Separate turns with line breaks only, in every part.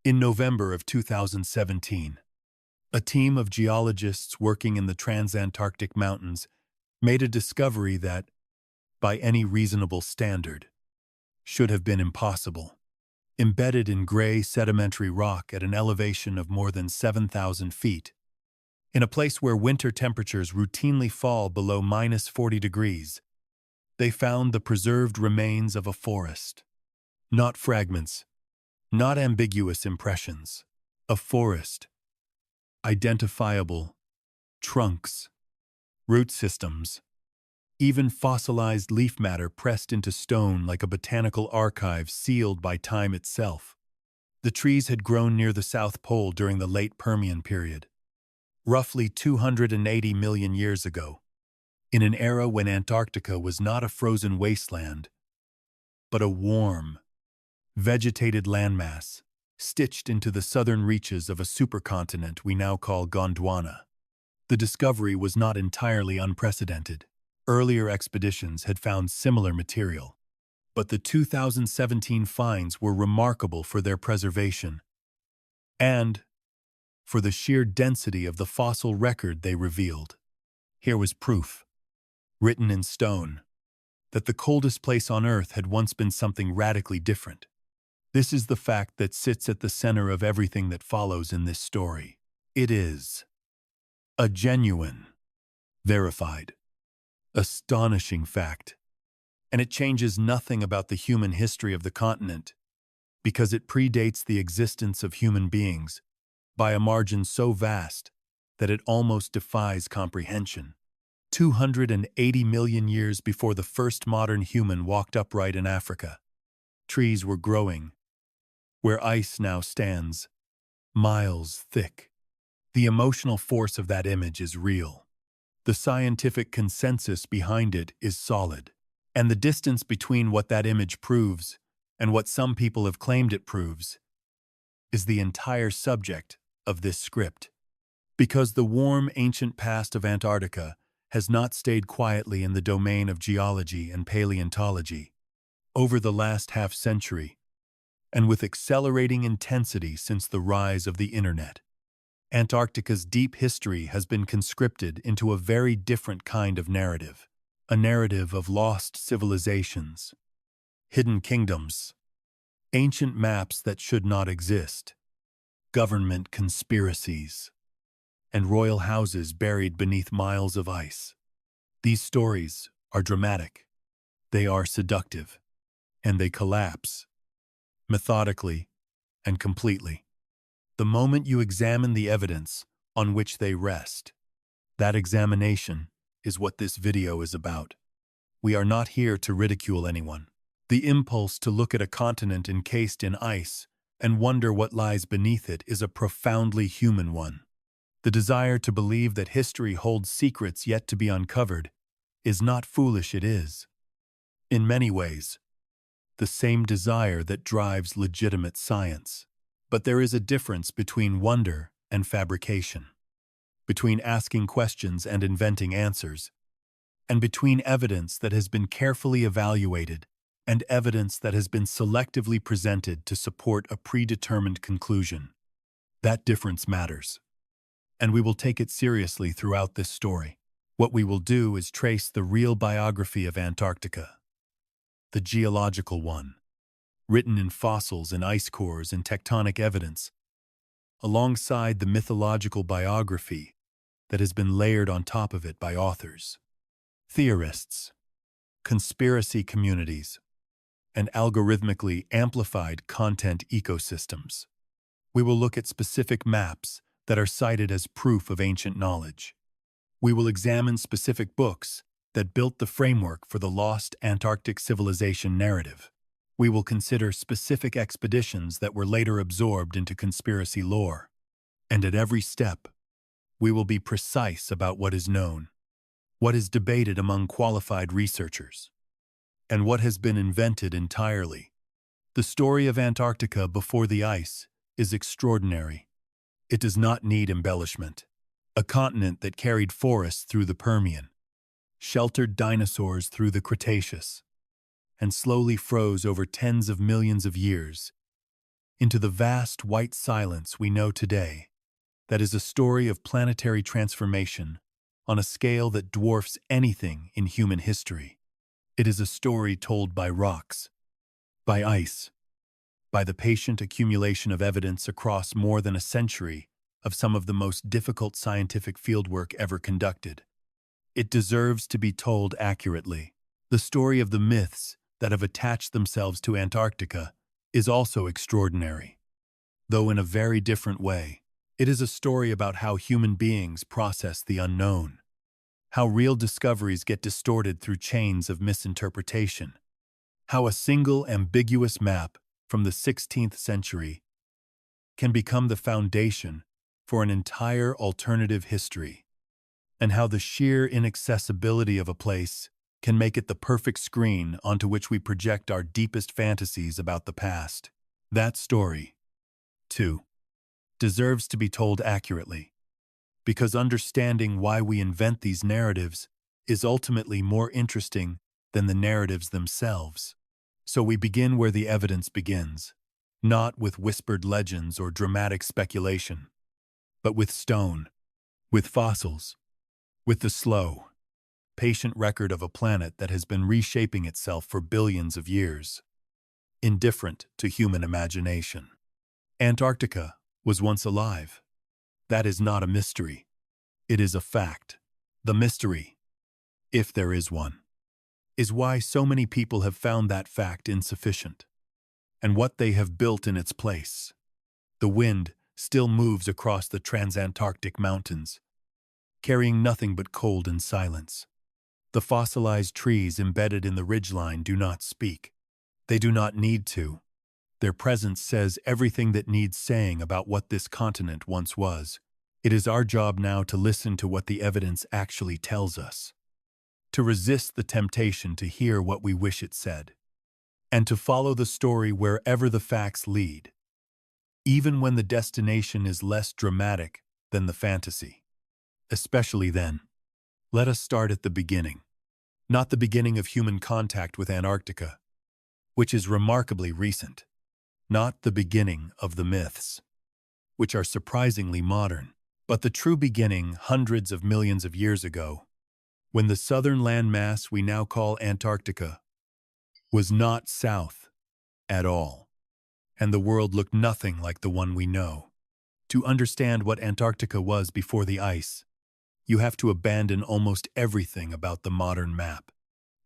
In November of 2017, a team of geologists working in the Transantarctic Mountains made a discovery that, by any reasonable standard, should have been impossible. Embedded in gray sedimentary rock at an elevation of more than 7,000 feet, in a place where winter temperatures routinely fall below -40 degrees, they found the preserved remains of a forest. Not fragments, not ambiguous impressions. A forest. Identifiable trunks, root systems, even fossilized leaf matter pressed into stone like a botanical archive sealed by time itself. The trees had grown near the South Pole during the late Permian period, roughly 280 million years ago, in an era when Antarctica was not a frozen wasteland, but a warm, vegetated landmass stitched into the southern reaches of a supercontinent we now call Gondwana. The discovery was not entirely unprecedented. Earlier expeditions had found similar material, but the 2017 finds were remarkable for their preservation and for the sheer density of the fossil record they revealed. Here was proof, written in stone, that the coldest place on Earth had once been something radically different. This is the fact that sits at the center of everything that follows in this story. It is a genuine, verified, astonishing fact, and it changes nothing about the human history of the continent because it predates the existence of human beings by a margin so vast that it almost defies comprehension. 280 million years before the first modern human walked upright in Africa, trees were growing where ice now stands, miles thick. The emotional force of that image is real. The scientific consensus behind it is solid. And the distance between what that image proves and what some people have claimed it proves is the entire subject of this script. Because the warm, ancient past of Antarctica has not stayed quietly in the domain of geology and paleontology. Over the last half-century, and with accelerating intensity since the rise of the Internet, Antarctica's deep history has been conscripted into a very different kind of narrative. A narrative of lost civilizations, hidden kingdoms, ancient maps that should not exist, government conspiracies, and royal houses buried beneath miles of ice. These stories are dramatic, they are seductive, and they collapse, methodically and completely, the moment you examine the evidence on which they rest. That examination is what this video is about. We are not here to ridicule anyone. The impulse to look at a continent encased in ice and wonder what lies beneath it is a profoundly human one. The desire to believe that history holds secrets yet to be uncovered is not foolish, it is, in many ways, the same desire that drives legitimate science. But there is a difference between wonder and fabrication, between asking questions and inventing answers, and between evidence that has been carefully evaluated and evidence that has been selectively presented to support a predetermined conclusion. That difference matters, and we will take it seriously throughout this story. What we will do is trace the real biography of Antarctica, the geological one, written in fossils and ice cores and tectonic evidence, alongside the mythological biography that has been layered on top of it by authors, theorists, conspiracy communities, and algorithmically amplified content ecosystems. We will look at specific maps that are cited as proof of ancient knowledge. We will examine specific books that built the framework for the lost Antarctic civilization narrative. We will consider specific expeditions that were later absorbed into conspiracy lore. And at every step, we will be precise about what is known, what is debated among qualified researchers, and what has been invented entirely. The story of Antarctica before the ice is extraordinary. It does not need embellishment. A continent that carried forests through the Permian, sheltered dinosaurs through the Cretaceous, and slowly froze over tens of millions of years, into the vast white silence we know today. That is a story of planetary transformation on a scale that dwarfs anything in human history. It is a story told by rocks, by ice, by the patient accumulation of evidence across more than a century of some of the most difficult scientific fieldwork ever conducted. It deserves to be told accurately. The story of the myths that have attached themselves to Antarctica is also extraordinary, though in a very different way. It is a story about how human beings process the unknown, how real discoveries get distorted through chains of misinterpretation, how a single ambiguous map from the 16th century can become the foundation for an entire alternative history, and how the sheer inaccessibility of a place can make it the perfect screen onto which we project our deepest fantasies about the past. That story, too, deserves to be told accurately, because understanding why we invent these narratives is ultimately more interesting than the narratives themselves. So we begin where the evidence begins, not with whispered legends or dramatic speculation, but with stone, with fossils, with the slow, patient record of a planet that has been reshaping itself for billions of years, indifferent to human imagination. Antarctica was once alive. That is not a mystery. It is a fact. The mystery, if there is one, is why so many people have found that fact insufficient, and what they have built in its place. The wind still moves across the Transantarctic Mountains, carrying nothing but cold and silence. The fossilized trees embedded in the ridgeline do not speak. They do not need to. Their presence says everything that needs saying about what this continent once was. It is our job now to listen to what the evidence actually tells us, to resist the temptation to hear what we wish it said, and to follow the story wherever the facts lead, even when the destination is less dramatic than the fantasy. Especially then, let us start at the beginning. Not the beginning of human contact with Antarctica, which is remarkably recent. Not the beginning of the myths, which are surprisingly modern, but the true beginning hundreds of millions of years ago, when the southern landmass we now call Antarctica was not south at all, and the world looked nothing like the one we know. To understand what Antarctica was before the ice, you have to abandon almost everything about the modern map.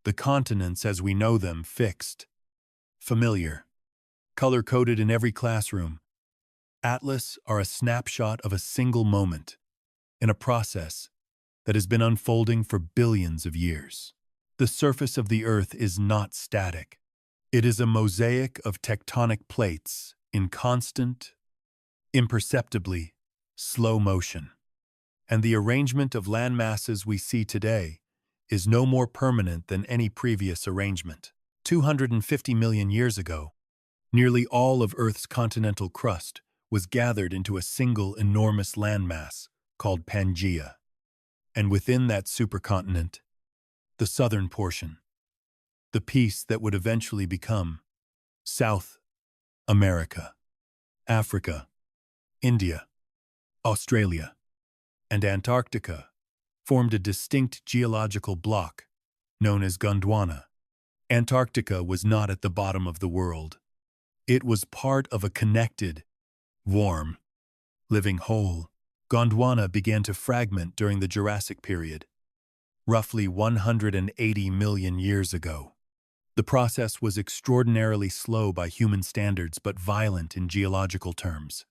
The continents as we know them, fixed, familiar, color-coded in every classroom. Atlas are a snapshot of a single moment in a process that has been unfolding for billions of years. The surface of the Earth is not static. It is a mosaic of tectonic plates in constant, imperceptibly slow motion. And the arrangement of landmasses we see today is no more permanent than any previous arrangement. 250 million years ago, nearly all of Earth's continental crust was gathered into a single enormous landmass called Pangaea. And within that supercontinent, the southern portion, the piece that would eventually become South America, Africa, India, Australia, and Antarctica, formed a distinct geological block known as Gondwana. Antarctica was not at the bottom of the world. It was part of a connected, warm, living whole. Gondwana began to fragment during the Jurassic period, roughly 180 million years ago. The process was extraordinarily slow by human standards but violent in geological terms,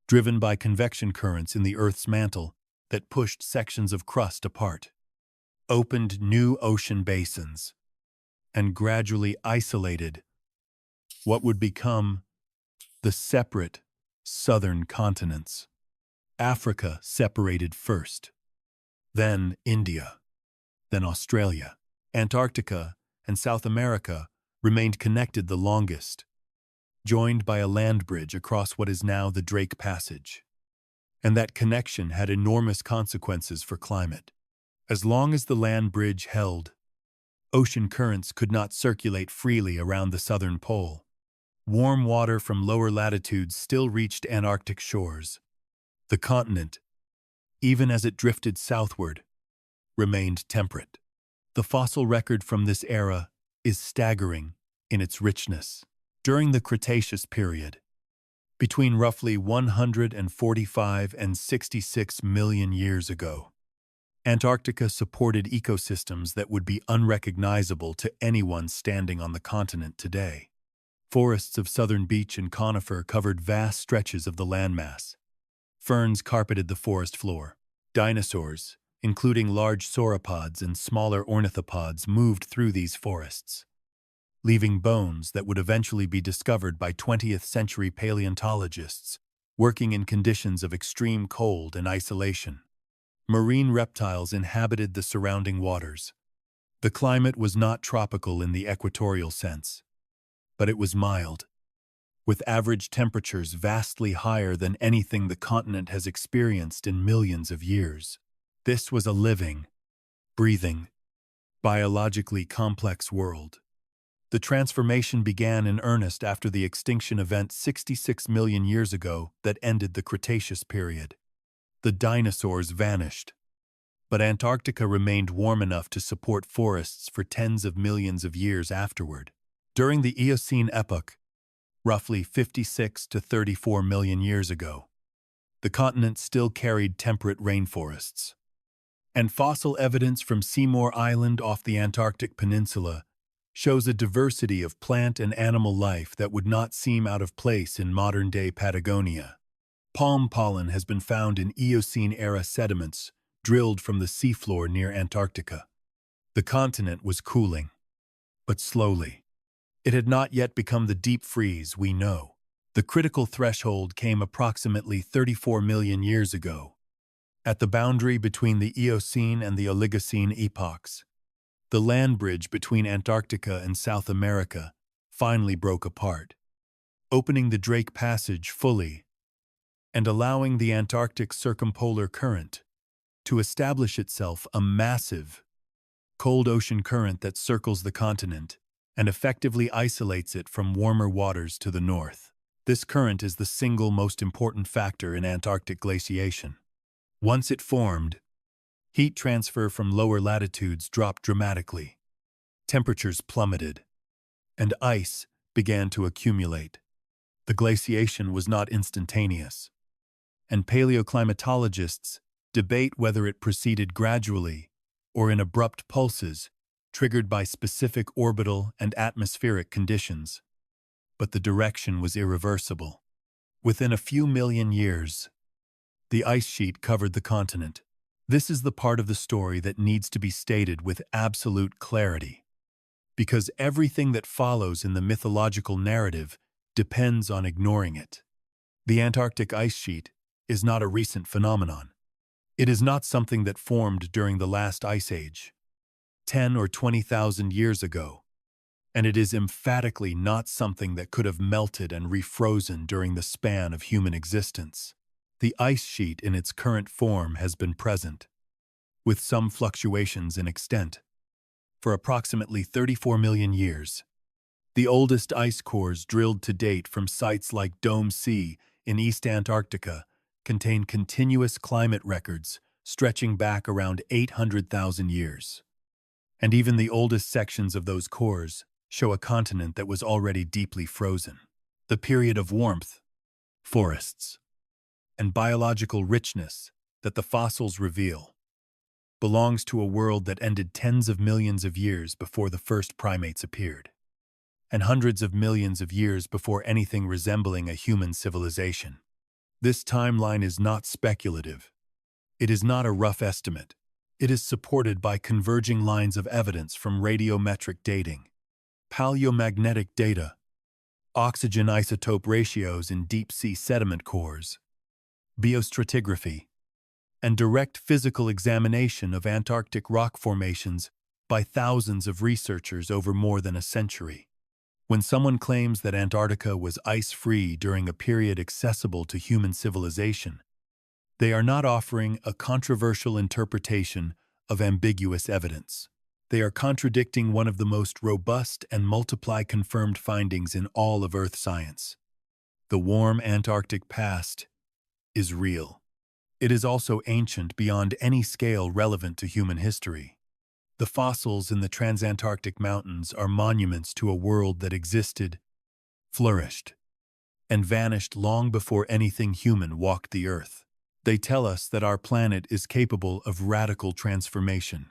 driven by convection currents in the Earth's mantle that pushed sections of crust apart, opened new ocean basins, and gradually isolated what would become the separate southern continents. Africa separated first, then India, then Australia. Antarctica and South America remained connected the longest, joined by a land bridge across what is now the Drake Passage. And that connection had enormous consequences for climate. As long as the land bridge held, ocean currents could not circulate freely around the southern pole. Warm water from lower latitudes still reached Antarctic shores. The continent, even as it drifted southward, remained temperate. The fossil record from this era is staggering in its richness. During the Cretaceous period, between roughly 145 and 66 million years ago, Antarctica supported ecosystems that would be unrecognizable to anyone standing on the continent today. Forests of southern beech and conifer covered vast stretches of the landmass. Ferns carpeted the forest floor. Dinosaurs, including large sauropods and smaller ornithopods, moved through these forests, leaving bones that would eventually be discovered by 20th-century paleontologists working in conditions of extreme cold and isolation. Marine reptiles inhabited the surrounding waters. The climate was not tropical in the equatorial sense, but it was mild, with average temperatures vastly higher than anything the continent has experienced in millions of years. This was a living, breathing, biologically complex world. The transformation began in earnest after the extinction event 66 million years ago that ended the Cretaceous period. The dinosaurs vanished, but Antarctica remained warm enough to support forests for tens of millions of years afterward. During the Eocene epoch, roughly 56 to 34 million years ago, the continent still carried temperate rainforests. And fossil evidence from Seymour Island off the Antarctic Peninsula shows a diversity of plant and animal life that would not seem out of place in modern-day Patagonia. Palm pollen has been found in Eocene-era sediments drilled from the seafloor near Antarctica. The continent was cooling, but slowly. It had not yet become the deep freeze we know. The critical threshold came approximately 34 million years ago, at the boundary between the Eocene and the Oligocene epochs. The land bridge between Antarctica and South America finally broke apart, opening the Drake Passage fully and allowing the Antarctic circumpolar current to establish itself, a massive, cold ocean current that circles the continent and effectively isolates it from warmer waters to the north. This current is the single most important factor in Antarctic glaciation. Once it formed, heat transfer from lower latitudes dropped dramatically. Temperatures plummeted, and ice began to accumulate. The glaciation was not instantaneous, and paleoclimatologists debate whether it proceeded gradually or in abrupt pulses triggered by specific orbital and atmospheric conditions. But the direction was irreversible. Within a few million years, the ice sheet covered the continent. This is the part of the story that needs to be stated with absolute clarity, because everything that follows in the mythological narrative depends on ignoring it. The Antarctic ice sheet is not a recent phenomenon. It is not something that formed during the last ice age, 10 or 20,000 years ago, and it is emphatically not something that could have melted and refrozen during the span of human existence. The ice sheet in its current form has been present, with some fluctuations in extent, for approximately 34 million years. The oldest ice cores drilled to date from sites like Dome C in East Antarctica contain continuous climate records stretching back around 800,000 years. And even the oldest sections of those cores show a continent that was already deeply frozen. The period of warmth, forests, and biological richness that the fossils reveal belongs to a world that ended tens of millions of years before the first primates appeared, and hundreds of millions of years before anything resembling a human civilization. This timeline is not speculative. It is not a rough estimate. It is supported by converging lines of evidence from radiometric dating, paleomagnetic data, oxygen isotope ratios in deep-sea sediment cores, biostratigraphy, and direct physical examination of Antarctic rock formations by thousands of researchers over more than a century. When someone claims that Antarctica was ice-free during a period accessible to human civilization, they are not offering a controversial interpretation of ambiguous evidence. They are contradicting one of the most robust and multiply-confirmed findings in all of Earth science. The warm Antarctic past is real. It is also ancient beyond any scale relevant to human history. The fossils in the Transantarctic Mountains are monuments to a world that existed, flourished, and vanished long before anything human walked the Earth. They tell us that our planet is capable of radical transformation,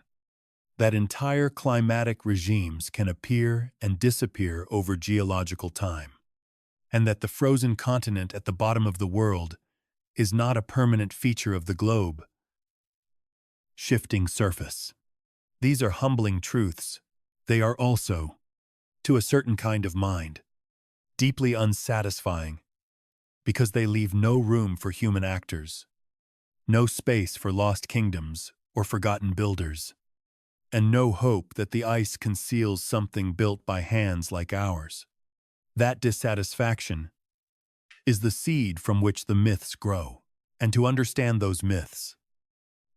that entire climatic regimes can appear and disappear over geological time, and that the frozen continent at the bottom of the world is not a permanent feature of the globe, shifting surface. These are humbling truths. They are also, to a certain kind of mind, deeply unsatisfying, because they leave no room for human actors, no space for lost kingdoms or forgotten builders, and no hope that the ice conceals something built by hands like ours. That dissatisfaction is the seed from which the myths grow. And to understand those myths,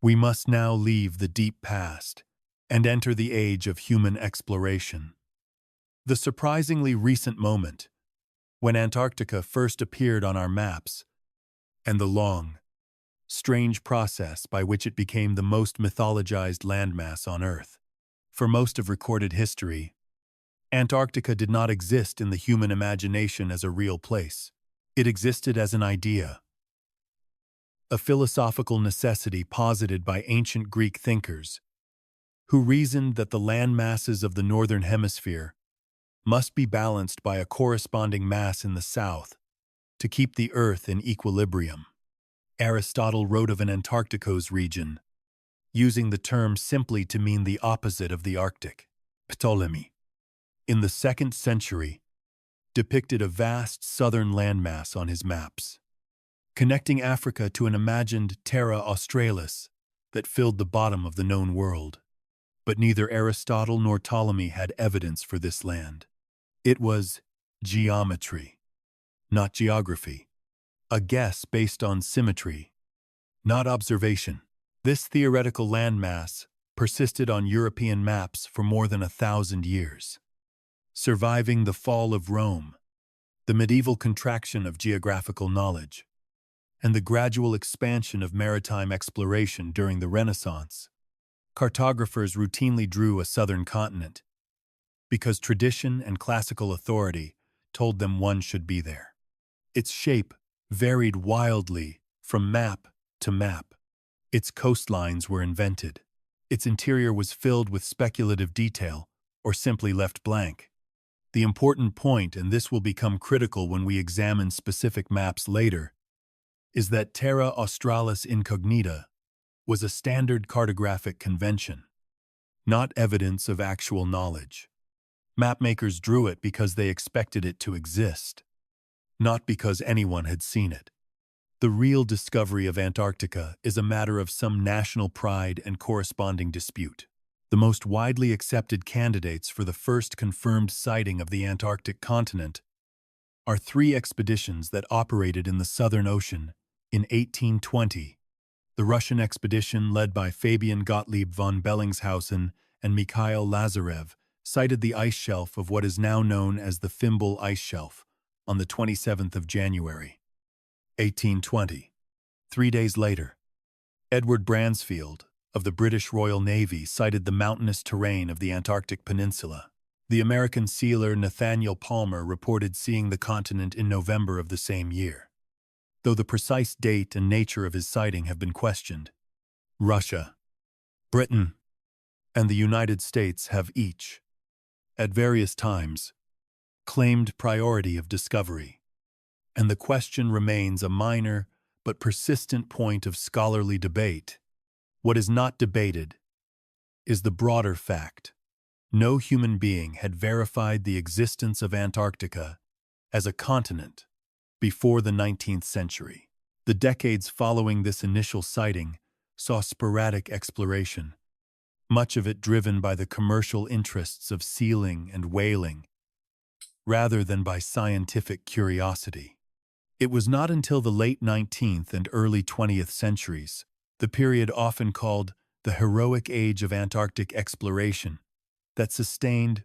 we must now leave the deep past and enter the age of human exploration. The surprisingly recent moment when Antarctica first appeared on our maps, and the long, strange process by which it became the most mythologized landmass on Earth. For most of recorded history, Antarctica did not exist in the human imagination as a real place. It existed as an idea, a philosophical necessity posited by ancient Greek thinkers, who reasoned that the land masses of the northern hemisphere must be balanced by a corresponding mass in the south to keep the Earth in equilibrium. Aristotle wrote of an Antarcticos region, using the term simply to mean the opposite of the Arctic. Ptolemy, in the 2nd century, depicted a vast southern landmass on his maps, connecting Africa to an imagined Terra Australis that filled the bottom of the known world. But neither Aristotle nor Ptolemy had evidence for this land. It was geometry, not geography, a guess based on symmetry, not observation. This theoretical landmass persisted on European maps for more than 1,000 years, surviving the fall of Rome, the medieval contraction of geographical knowledge, and the gradual expansion of maritime exploration during the Renaissance. Cartographers routinely drew a southern continent because tradition and classical authority told them one should be there. Its shape varied wildly from map to map. Its coastlines were invented. Its interior was filled with speculative detail or simply left blank. The important point, and this will become critical when we examine specific maps later, is that Terra Australis Incognita was a standard cartographic convention, not evidence of actual knowledge. Mapmakers drew it because they expected it to exist, not because anyone had seen it. The real discovery of Antarctica is a matter of some national pride and corresponding dispute. The most widely accepted candidates for the first confirmed sighting of the Antarctic continent are 3 expeditions that operated in the Southern Ocean in 1820. The Russian expedition led by Fabian Gottlieb von Bellingshausen and Mikhail Lazarev sighted the ice shelf of what is now known as the Fimbul Ice Shelf on the 27th of January, 1820. 3 days later, Edward Bransfield of the British Royal Navy sighted the mountainous terrain of the Antarctic Peninsula. The American sealer Nathaniel Palmer reported seeing the continent in November of the same year. Though the precise date and nature of his sighting have been questioned, Russia, Britain, and the United States have each, at various times, claimed priority of discovery, and the question remains a minor but persistent point of scholarly debate. What is not debated is the broader fact: no human being had verified the existence of Antarctica as a continent before the 19th century. The decades following this initial sighting saw sporadic exploration, much of it driven by the commercial interests of sealing and whaling, rather than by scientific curiosity. It was not until the late 19th and early 20th centuries, the period often called the heroic age of Antarctic exploration, that sustained,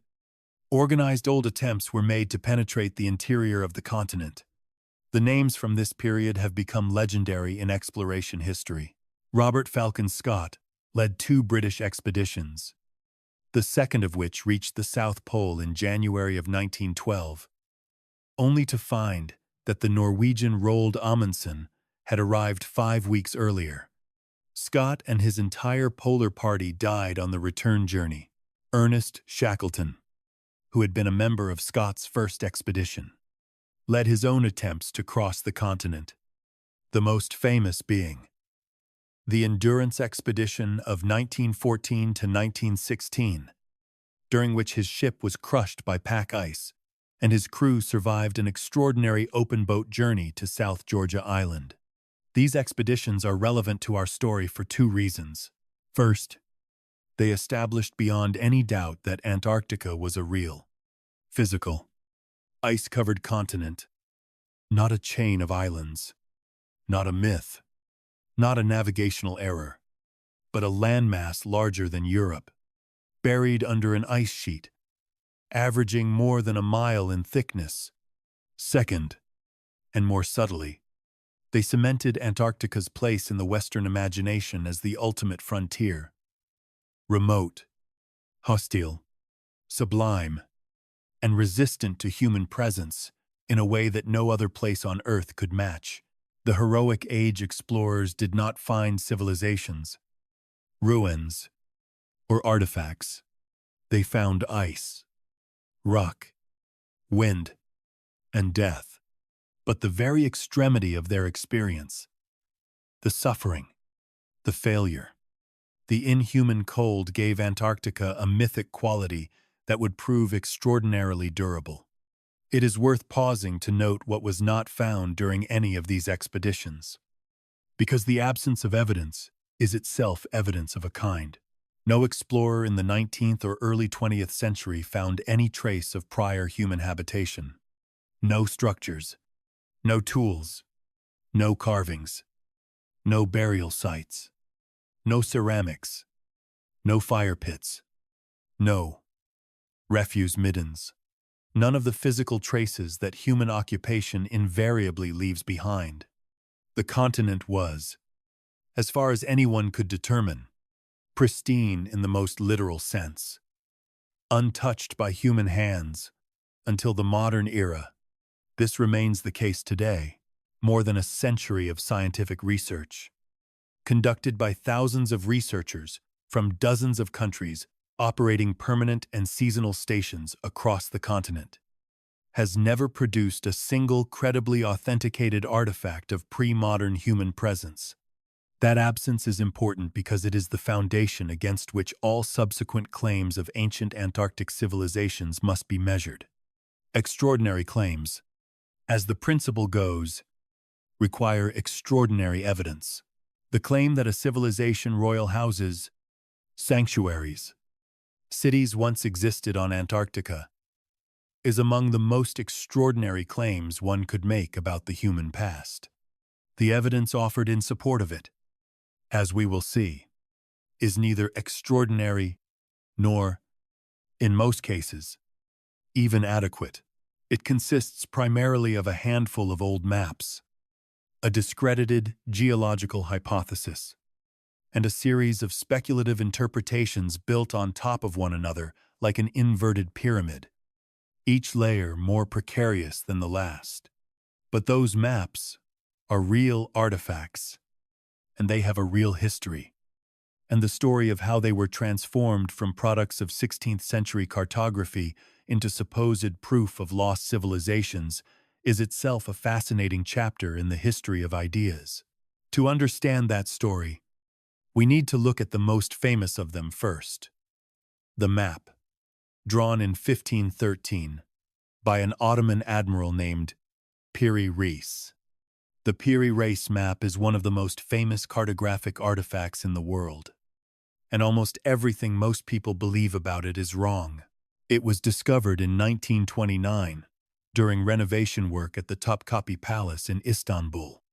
organized old attempts were made to penetrate the interior of the continent. The names from this period have become legendary in exploration history. Robert Falcon Scott led 2 British expeditions, the second of which reached the South Pole in January of 1912, only to find that the Norwegian Roald Amundsen had arrived 5 weeks earlier. Scott and his entire polar party died on the return journey. Ernest Shackleton, who had been a member of Scott's first expedition, led his own attempts to cross the continent, the most famous being the Endurance Expedition of 1914 to 1916, during which his ship was crushed by pack ice, and his crew survived an extraordinary open-boat journey to South Georgia Island. These expeditions are relevant to our story for 2 reasons. First, they established beyond any doubt that Antarctica was a real, physical, ice-covered continent, not a chain of islands, not a myth, not a navigational error, but a landmass larger than Europe, buried under an ice sheet, averaging more than a mile in thickness. Second, and more subtly, they cemented Antarctica's place in the Western imagination as the ultimate frontier. Remote, hostile, sublime, and resistant to human presence in a way that no other place on Earth could match. The heroic age explorers did not find civilizations, ruins, or artifacts. They found ice, rock, wind, and death. But the very extremity of their experience, the suffering, the failure, the inhuman cold gave Antarctica a mythic quality that would prove extraordinarily durable. It is worth pausing to note what was not found during any of these expeditions, because the absence of evidence is itself evidence of a kind. No explorer in the 19th or early 20th century found any trace of prior human habitation. No structures, no tools, no carvings, no burial sites, no ceramics, no fire pits, no refuse middens. None of the physical traces that human occupation invariably leaves behind. The continent was, as far as anyone could determine, pristine in the most literal sense, untouched by human hands until the modern era. This remains the case today, more than a century of scientific research, conducted by thousands of researchers from dozens of countries operating permanent and seasonal stations across the continent, has never produced a single credibly authenticated artifact of pre-modern human presence. That absence is important because it is the foundation against which all subsequent claims of ancient Antarctic civilizations must be measured. Extraordinary claims, as the principle goes, require extraordinary evidence. The claim that a civilization royal houses sanctuaries, cities once existed on Antarctica, is among the most extraordinary claims one could make about the human past. The evidence offered in support of it, as we will see, is neither extraordinary nor, in most cases, even adequate. It consists primarily of a handful of old maps, a discredited geological hypothesis, and a series of speculative interpretations built on top of one another like an inverted pyramid, each layer more precarious than the last. But those maps are real artifacts, and they have a real history, and the story of how they were transformed from products of 16th century cartography into supposed proof of lost civilizations is itself a fascinating chapter in the history of ideas. To understand that story, we need to look at the most famous of them first. The map, drawn in 1513 by an Ottoman admiral named Piri Reis. The Piri Reis map is one of the most famous cartographic artifacts in the world, and almost everything most people believe about it is wrong. It was discovered in 1929 during renovation work at the Topkapi Palace in Istanbul,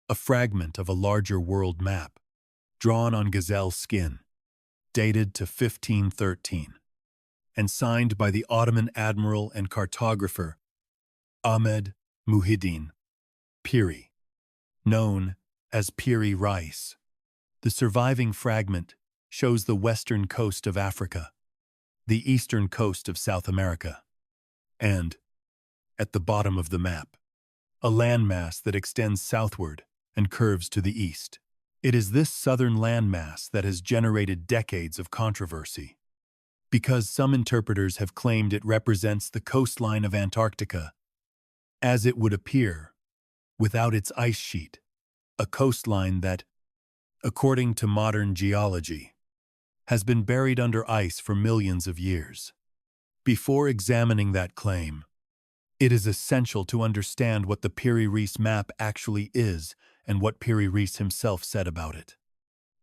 a fragment of a larger world map, drawn on gazelle skin, dated to 1513. and signed by the Ottoman admiral and cartographer Ahmed Muhiddin Piri, known as Piri Reis. The surviving fragment shows the western coast of Africa, the eastern coast of South America, and, at the bottom of the map, a landmass that extends southward and curves to the east. It is this southern landmass that has generated decades of controversy, because some interpreters have claimed it represents the coastline of Antarctica, as it would appear, without its ice sheet, a coastline that, according to modern geology, has been buried under ice for millions of years. Before examining that claim, it is essential to understand what the Piri Reis map actually is and what Piri Reis himself said about it.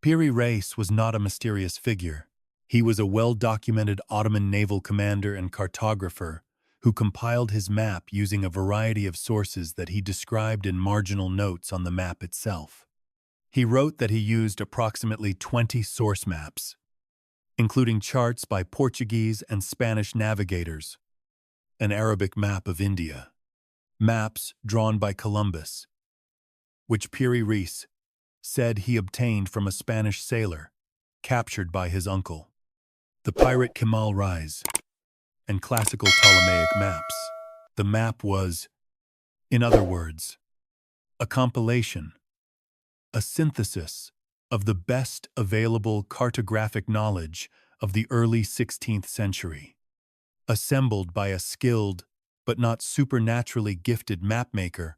Piri Reis was not a mysterious figure. He was a well-documented Ottoman naval commander and cartographer who compiled his map using a variety of sources that he described in marginal notes on the map itself. He wrote that he used approximately 20 source maps, including charts by Portuguese and Spanish navigators, an Arabic map of India, maps drawn by Columbus, which Piri Reis said he obtained from a Spanish sailor captured by his uncle, the pirate Kemal Reis, and classical Ptolemaic maps. The map was, in other words, a compilation, a synthesis of the best available cartographic knowledge of the early 16th century, assembled by a skilled but not supernaturally gifted mapmaker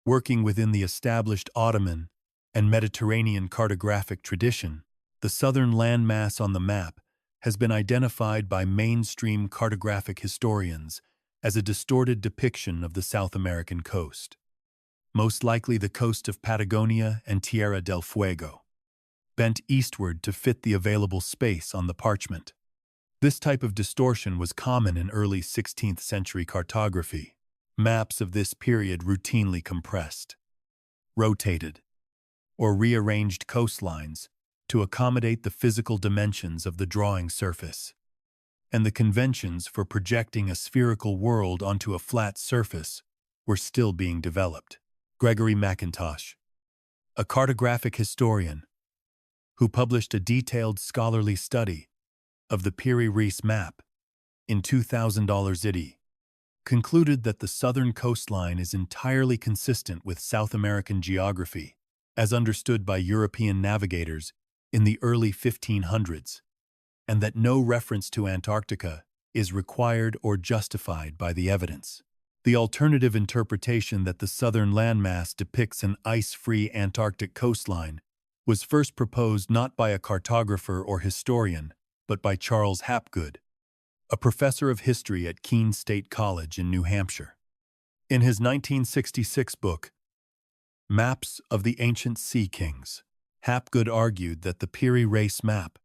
working within the established Ottoman and Mediterranean cartographic tradition. The southern landmass on the map has been identified by mainstream cartographic historians as a distorted depiction of the South American coast, most likely the coast of Patagonia and Tierra del Fuego, bent eastward to fit the available space on the parchment. This type of distortion was common in early 16th century cartography. Maps of this period routinely compressed, rotated, or rearranged coastlines to accommodate the physical dimensions of the drawing surface, and the conventions for projecting a spherical world onto a flat surface were still being developed. Gregory Mackintosh, a cartographic historian who published a detailed scholarly study of the Piri Reis map in $2,000 concluded that the southern coastline is entirely consistent with South American geography as understood by European navigators in the early 1500s, and that no reference to Antarctica is required or justified by the evidence. The alternative interpretation that the southern landmass depicts an ice-free Antarctic coastline was first proposed not by a cartographer or historian, but by Charles Hapgood, a professor of history at Keene State College in New Hampshire. In his 1966 book, Maps of the Ancient Sea Kings, Hapgood argued that the Piri Reis map,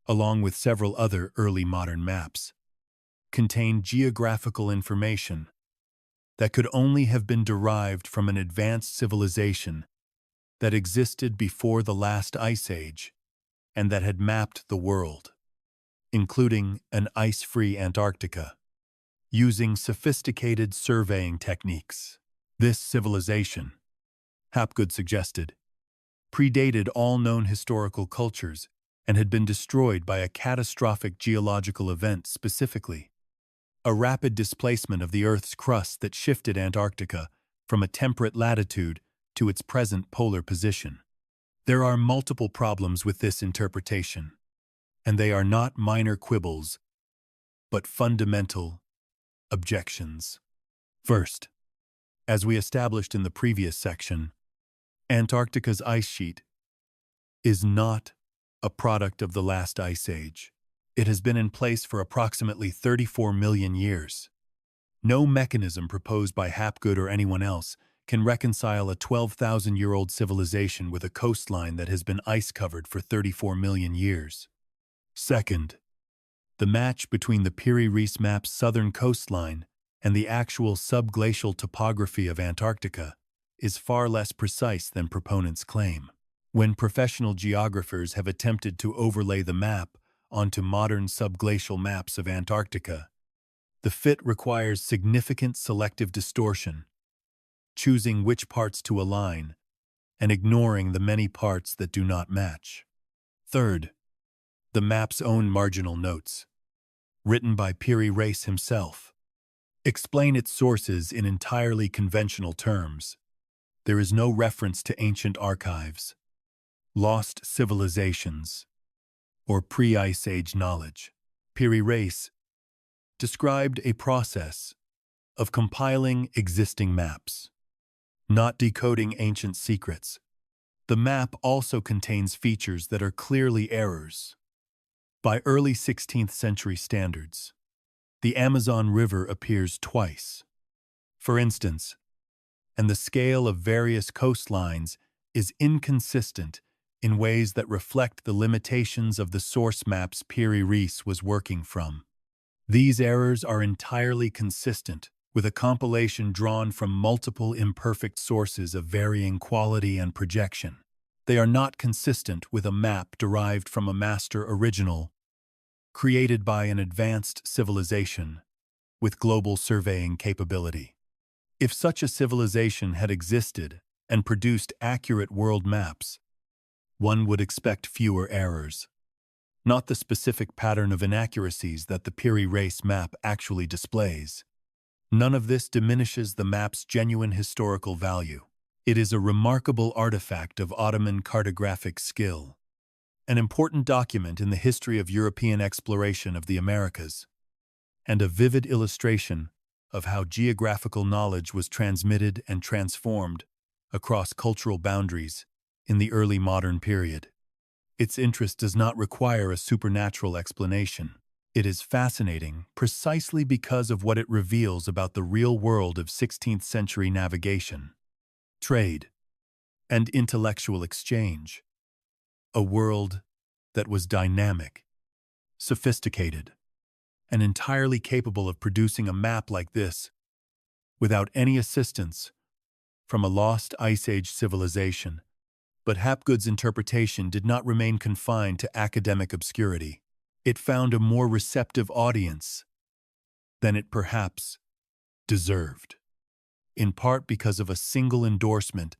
along with several other early modern maps, contained geographical information that could only have been derived from an advanced civilization that existed before the last ice age and that had mapped the world, including an ice-free Antarctica, using sophisticated surveying techniques. This civilization, Hapgood suggested, predated all known historical cultures and had been destroyed by a catastrophic geological event, specifically a rapid displacement of the Earth's crust that shifted Antarctica from a temperate latitude to its present polar position. There are multiple problems with this interpretation, and they are not minor quibbles, but fundamental objections. First, as we established in the previous section, Antarctica's ice sheet is not a product of the last ice age. It has been in place for approximately 34 million years. No mechanism proposed by Hapgood or anyone else can reconcile a 12,000-year-old civilization with a coastline that has been ice-covered for 34 million years. Second, the match between the Piri Reis map's southern coastline and the actual subglacial topography of Antarctica is far less precise than proponents claim. When professional geographers have attempted to overlay the map onto modern subglacial maps of Antarctica. The fit requires significant selective distortion, choosing which parts to align and ignoring the many parts that do not match. Third, the map's own marginal notes, written by Piri Reis himself, explain its sources in entirely conventional terms. There is no reference to ancient archives, lost civilizations, or pre-Ice Age knowledge. Piri Reis described a process of compiling existing maps, not decoding ancient secrets. The map also contains features that are clearly errors. By early 16th century standards, the Amazon River appears twice, for instance, and the scale of various coastlines is inconsistent in ways that reflect the limitations of the source maps Piri Reis was working from. These errors are entirely consistent with a compilation drawn from multiple imperfect sources of varying quality and projection. They are not consistent with a map derived from a master original created by an advanced civilization with global surveying capability. If such a civilization had existed and produced accurate world maps, one would expect fewer errors, not the specific pattern of inaccuracies that the Piri Reis map actually displays. None of this diminishes the map's genuine historical value. It is a remarkable artifact of Ottoman cartographic skill, an important document in the history of European exploration of the Americas, and a vivid illustration of how geographical knowledge was transmitted and transformed across cultural boundaries in the early modern period. Its interest does not require a supernatural explanation. It is fascinating precisely because of what it reveals about the real world of 16th century navigation, trade, and intellectual exchange. A world that was dynamic, sophisticated, and entirely capable of producing a map like this without any assistance from a lost Ice Age civilization. But Hapgood's interpretation did not remain confined to academic obscurity. It found a more receptive audience than it perhaps deserved, in part because of a single endorsement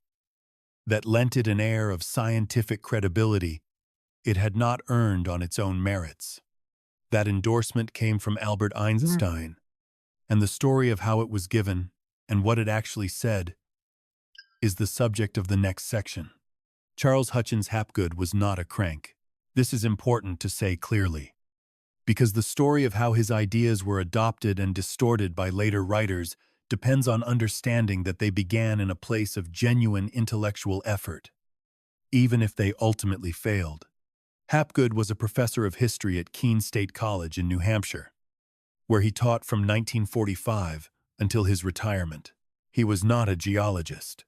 that lent it an air of scientific credibility it had not earned on its own merits. That endorsement came from Albert Einstein, and the story of how it was given and what it actually said is the subject of the next section. Charles Hutchins Hapgood was not a crank. This is important to say clearly, because the story of how his ideas were adopted and distorted by later writers depends on understanding that they began in a place of genuine intellectual effort, even if they ultimately failed. Hapgood was a professor of history at Keene State College in New Hampshire, where he taught from 1945 until his retirement. He was not a geologist,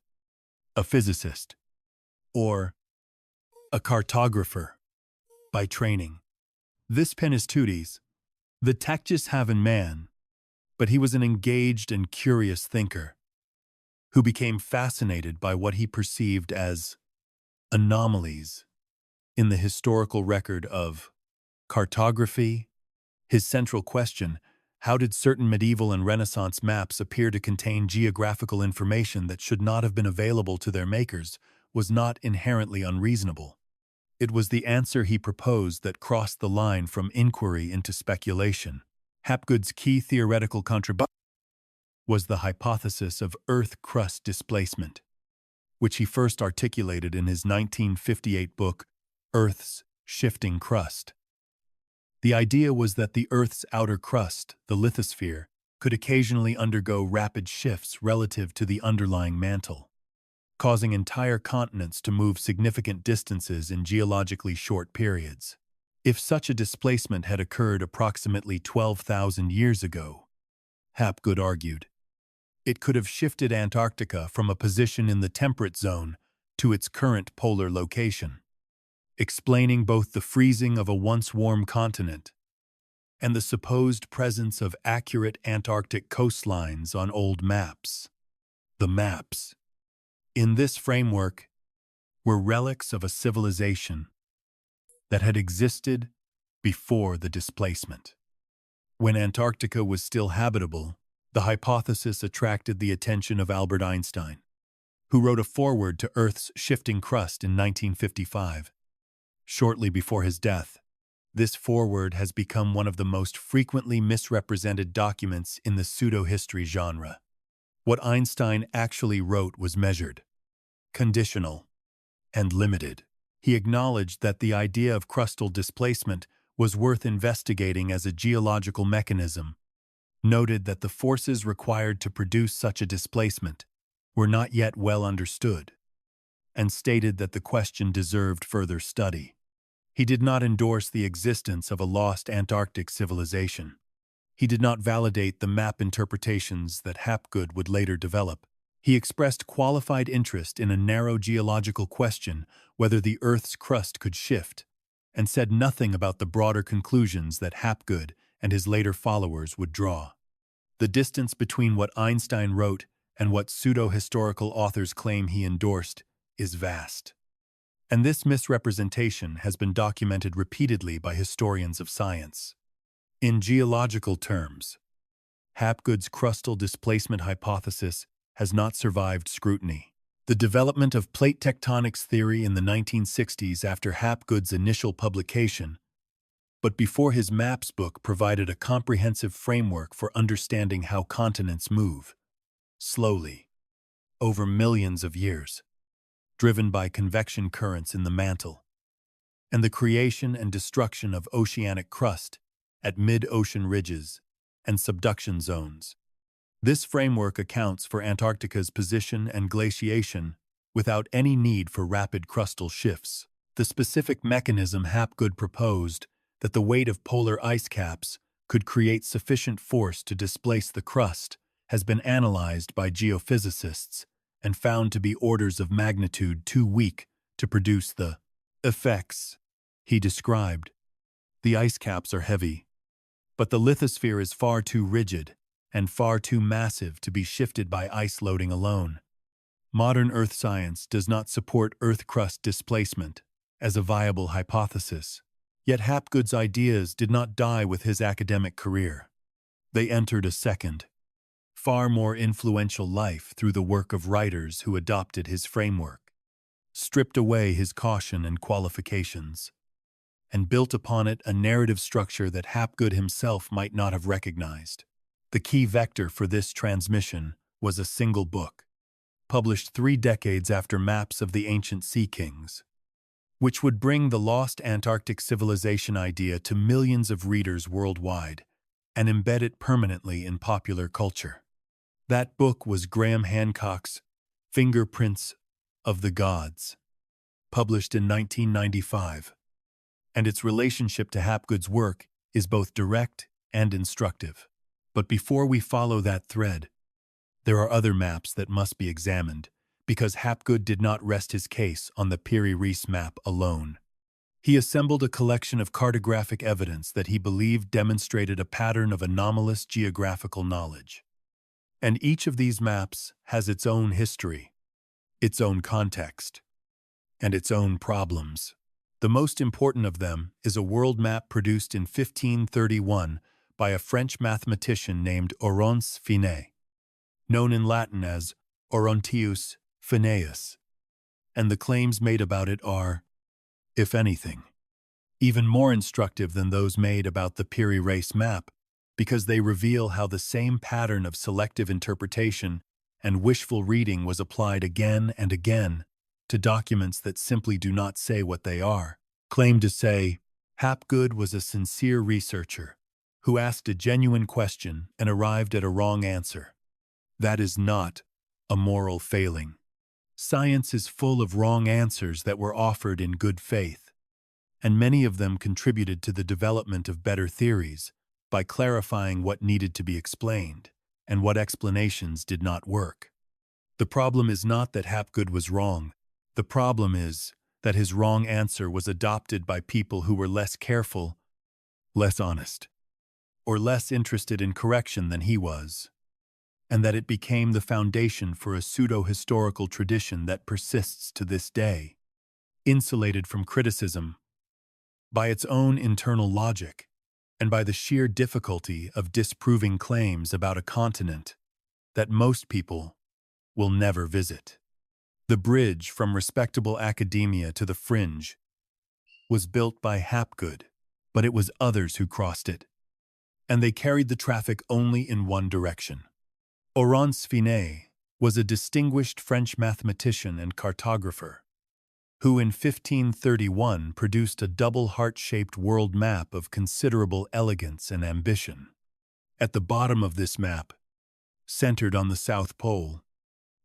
a physicist, or a cartographer by training. This penistudis, the tactus having man, but he was an engaged and curious thinker who became fascinated by what he perceived as anomalies in the historical record of cartography. His central question, how did certain medieval and Renaissance maps appear to contain geographical information that should not have been available to their makers, was not inherently unreasonable. It was the answer he proposed that crossed the line from inquiry into speculation. Hapgood's key theoretical contribution was the hypothesis of Earth crust displacement, which he first articulated in his 1958 book, Earth's Shifting Crust. The idea was that the Earth's outer crust, the lithosphere, could occasionally undergo rapid shifts relative to the underlying mantle, causing entire continents to move significant distances in geologically short periods. If such a displacement had occurred approximately 12,000 years ago, Hapgood argued, it could have shifted Antarctica from a position in the temperate zone to its current polar location, explaining both the freezing of a once warm continent and the supposed presence of accurate Antarctic coastlines on old maps. The maps, in this framework, were relics of a civilization that had existed before the displacement. When Antarctica was still habitable, the hypothesis attracted the attention of Albert Einstein, who wrote a foreword to Earth's shifting crust in 1955. Shortly before his death, this foreword has become one of the most frequently misrepresented documents in the pseudo-history genre. What Einstein actually wrote was measured, conditional, and limited. He acknowledged that the idea of crustal displacement was worth investigating as a geological mechanism, noted that the forces required to produce such a displacement were not yet well understood, and stated that the question deserved further study. He did not endorse the existence of a lost Antarctic civilization. He did not validate the map interpretations that Hapgood would later develop. He expressed qualified interest in a narrow geological question whether the Earth's crust could shift, and said nothing about the broader conclusions that Hapgood and his later followers would draw. The distance between what Einstein wrote and what pseudo-historical authors claim he endorsed is vast. And this misrepresentation has been documented repeatedly by historians of science. In geological terms, Hapgood's crustal displacement hypothesis has not survived scrutiny. The development of plate tectonics theory in the 1960s after Hapgood's initial publication, but before his maps book, provided a comprehensive framework for understanding how continents move, slowly, over millions of years, driven by convection currents in the mantle, and the creation and destruction of oceanic crust at mid-ocean ridges and subduction zones. This framework accounts for Antarctica's position and glaciation without any need for rapid crustal shifts. The specific mechanism Hapgood proposed, that the weight of polar ice caps could create sufficient force to displace the crust, has been analyzed by geophysicists and found to be orders of magnitude too weak to produce the effects he described. The ice caps are heavy, but the lithosphere is far too rigid and far too massive to be shifted by ice loading alone. Modern Earth science does not support Earth crust displacement as a viable hypothesis. Yet Hapgood's ideas did not die with his academic career. They entered a second, far more influential life through the work of writers who adopted his framework, stripped away his caution and qualifications, and built upon it a narrative structure that Hapgood himself might not have recognized. The key vector for this transmission was a single book, published 3 decades after Maps of the Ancient Sea Kings, which would bring the lost Antarctic civilization idea to millions of readers worldwide and embed it permanently in popular culture. That book was Graham Hancock's Fingerprints of the Gods, published in 1995, and its relationship to Hapgood's work is both direct and instructive. But before we follow that thread, there are other maps that must be examined, because Hapgood did not rest his case on the Piri Reis map alone. He assembled a collection of cartographic evidence that he believed demonstrated a pattern of anomalous geographical knowledge. And each of these maps has its own history, its own context, and its own problems. The most important of them is a world map produced in 1531 by a French mathematician named Oronteus Finaeus, known in Latin as Oronteus Finaeus, and the claims made about it are, if anything, even more instructive than those made about the Piri Reis map, because they reveal how the same pattern of selective interpretation and wishful reading was applied again and again to documents that simply do not say what they are. Claim to say, Hapgood was a sincere researcher who asked a genuine question and arrived at a wrong answer. That is not a moral failing. Science is full of wrong answers that were offered in good faith, and many of them contributed to the development of better theories by clarifying what needed to be explained and what explanations did not work. The problem is not that Hapgood was wrong. The problem is that his wrong answer was adopted by people who were less careful, less honest, or less interested in correction than he was, and that it became the foundation for a pseudo-historical tradition that persists to this day, insulated from criticism, by its own internal logic, and by the sheer difficulty of disproving claims about a continent that most people will never visit. The bridge from respectable academia to the fringe was built by Hapgood, but it was others who crossed it, and they carried the traffic only in one direction. Oronteus Finaeus was a distinguished French mathematician and cartographer, who in 1531 produced a double heart-shaped world map of considerable elegance and ambition. At the bottom of this map, centered on the South Pole,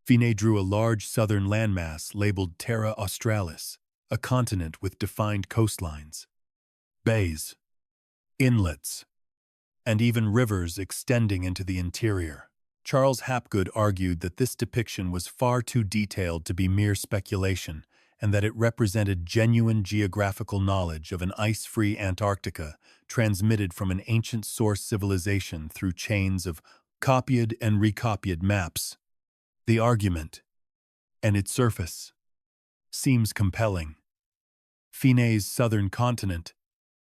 Finaeus drew a large southern landmass labeled Terra Australis, a continent with defined coastlines, bays, inlets, and even rivers extending into the interior. Charles Hapgood argued that this depiction was far too detailed to be mere speculation, and that it represented genuine geographical knowledge of an ice-free Antarctica transmitted from an ancient source civilization through chains of copied and recopied maps. The argument, and its surface, seems compelling. Finaeus' southern continent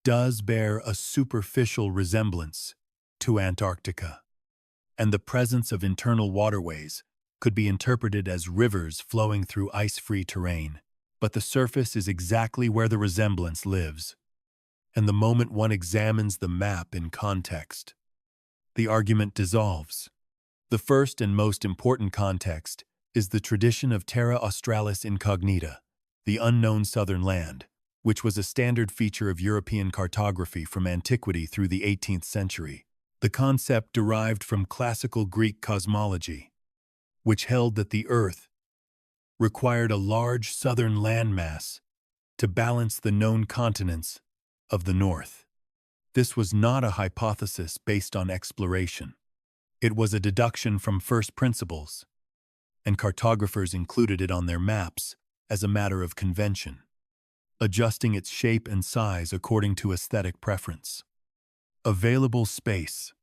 does bear a superficial resemblance to Antarctica, and the presence of internal waterways could be interpreted as rivers flowing through ice-free terrain. But the surface is exactly where the resemblance lives, and the moment one examines the map in context, the argument dissolves. The first and most important context is the tradition of Terra Australis Incognita, the unknown southern land, which was a standard feature of European cartography from antiquity through the 18th century. The concept derived from classical Greek cosmology, which held that the Earth required a large southern landmass to balance the known continents of the North. This was not a hypothesis based on exploration. It was a deduction from first principles, and cartographers included it on their maps as a matter of convention, adjusting its shape and size according to aesthetic preference. Available space,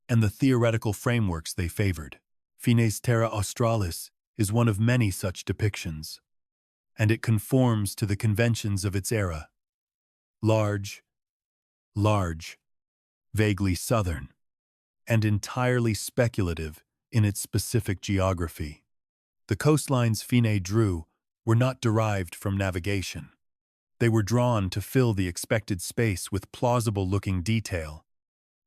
and the theoretical frameworks they favored. Finaeus' Terra Australis is one of many such depictions, and it conforms to the conventions of its era. Large, vaguely southern, and entirely speculative in its specific geography. The coastlines Finaeus drew were not derived from navigation. They were drawn to fill the expected space with plausible-looking detail,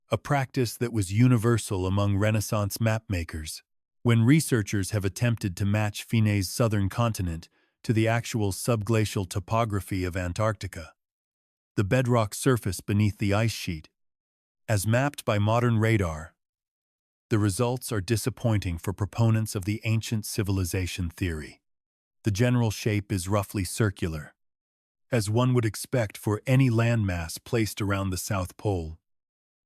a practice that was universal among Renaissance mapmakers. When researchers have attempted to match Finaeus' southern continent to the actual subglacial topography of Antarctica, the bedrock surface beneath the ice sheet, as mapped by modern radar, the results are disappointing for proponents of the ancient civilization theory. The general shape is roughly circular, as one would expect for any landmass placed around the South Pole,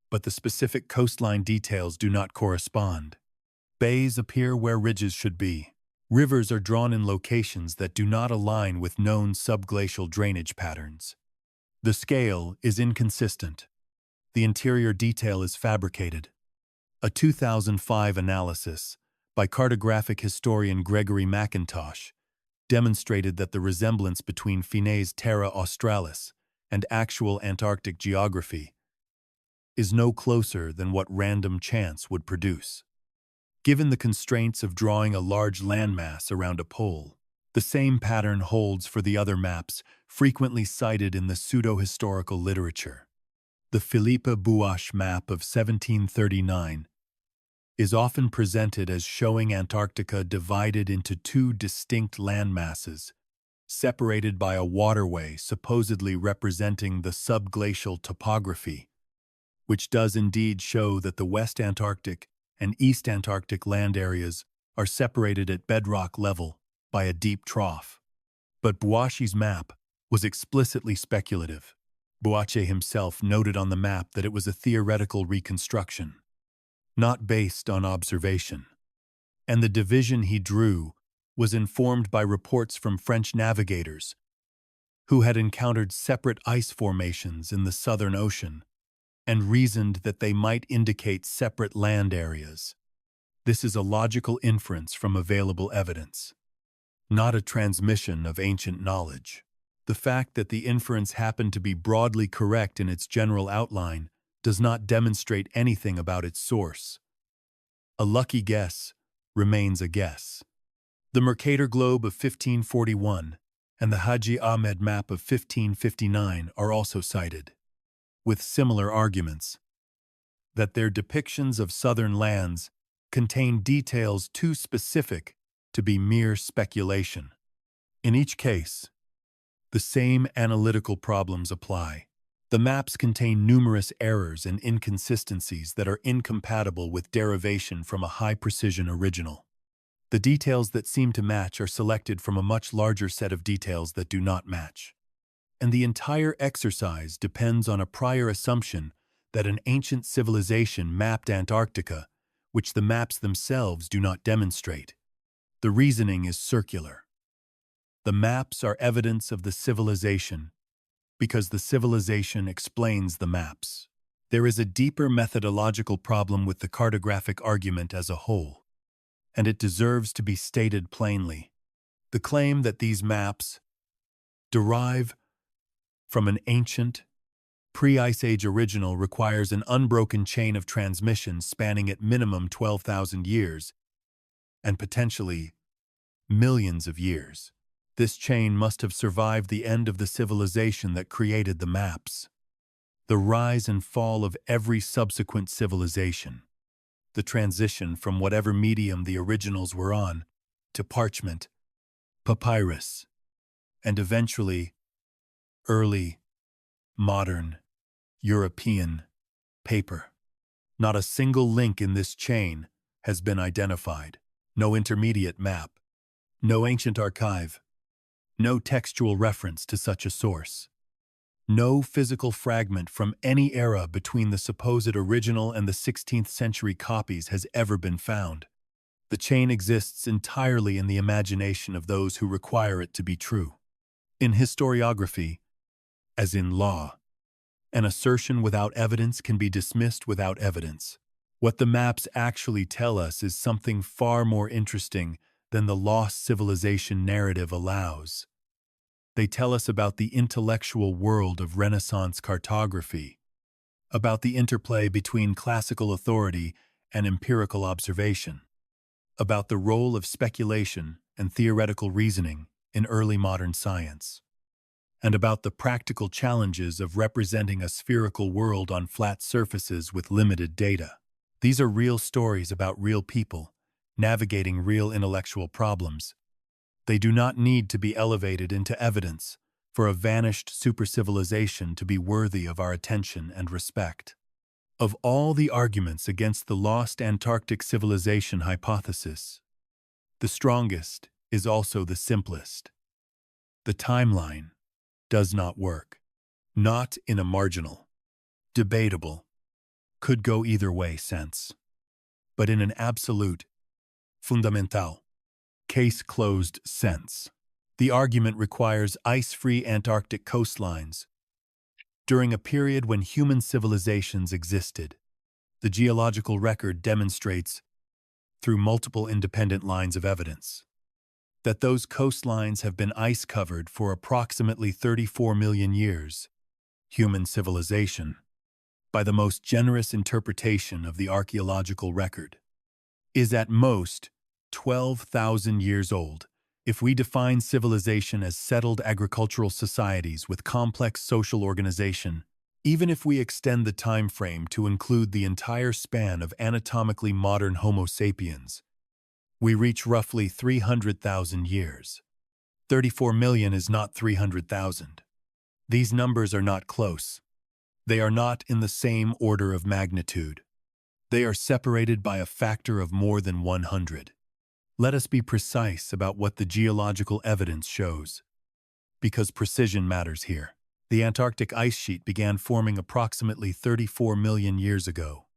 but the specific coastline details do not correspond. Bays appear where ridges should be. Rivers are drawn in locations that do not align with known subglacial drainage patterns. The scale is inconsistent. The interior detail is fabricated. A 2005 analysis by cartographic historian Gregory McIntosh demonstrated that the resemblance between Finaeus' Terra Australis and actual Antarctic geography is no closer than what random chance would produce. Given the constraints of drawing a large landmass around a pole, the same pattern holds for the other maps frequently cited in the pseudo-historical literature. The Philippe Buache map of 1739 is often presented as showing Antarctica divided into two distinct landmasses, separated by a waterway supposedly representing the subglacial topography, which does indeed show that the West Antarctic and East Antarctic land areas are separated at bedrock level by a deep trough. But Buache's map was explicitly speculative. Buache himself noted on the map that it was a theoretical reconstruction, not based on observation, and the division he drew was informed by reports from French navigators who had encountered separate ice formations in the Southern Ocean and reasoned that they might indicate separate land areas. This is a logical inference from available evidence, not a transmission of ancient knowledge. The fact that the inference happened to be broadly correct in its general outline does not demonstrate anything about its source. A lucky guess remains a guess. The Mercator Globe of 1541 and the Haji Ahmed map of 1559 are also cited, with similar arguments, that their depictions of southern lands contain details too specific to be mere speculation. In each case, the same analytical problems apply. The maps contain numerous errors and inconsistencies that are incompatible with derivation from a high-precision original. The details that seem to match are selected from a much larger set of details that do not match. And the entire exercise depends on a prior assumption that an ancient civilization mapped Antarctica, which the maps themselves do not demonstrate. The reasoning is circular. The maps are evidence of the civilization, because the civilization explains the maps. There is a deeper methodological problem with the cartographic argument as a whole, and it deserves to be stated plainly. The claim that these maps derive from an ancient, pre-Ice Age original requires an unbroken chain of transmission spanning at minimum 12,000 years, and potentially millions of years. This chain must have survived the end of the civilization that created the maps, the rise and fall of every subsequent civilization, the transition from whatever medium the originals were on to parchment, papyrus, and eventually early, modern, European paper. Not a single link in this chain has been identified. No intermediate map, no ancient archive, no textual reference to such a source. No physical fragment from any era between the supposed original and the 16th century copies has ever been found. The chain exists entirely in the imagination of those who require it to be true. In historiography, as in law, an assertion without evidence can be dismissed without evidence. What the maps actually tell us is something far more interesting than the lost civilization narrative allows. They tell us about the intellectual world of Renaissance cartography, about the interplay between classical authority and empirical observation, about the role of speculation and theoretical reasoning in early modern science, and about the practical challenges of representing a spherical world on flat surfaces with limited data. These are real stories about real people, navigating real intellectual problems. They do not need to be elevated into evidence for a vanished supercivilization to be worthy of our attention and respect. Of all the arguments against the lost Antarctic civilization hypothesis, the strongest is also the simplest. The timeline does not work. Not in a marginal, debatable, could go either way sense, but in an absolute, fundamental, case-closed sense. The argument requires ice-free Antarctic coastlines. During a period when human civilizations existed, the geological record demonstrates, through multiple independent lines of evidence, that those coastlines have been ice-covered for approximately 34 million years. Human civilization, by the most generous interpretation of the archaeological record, is at most 12,000 years old. If we define civilization as settled agricultural societies with complex social organization, even if we extend the time frame to include the entire span of anatomically modern Homo sapiens, we reach roughly 300,000 years. 34 million is not 300,000. These numbers are not close. They are not in the same order of magnitude. They are separated by a factor of more than 100. Let us be precise about what the geological evidence shows, because precision matters here. The Antarctic ice sheet began forming approximately 34 million years ago,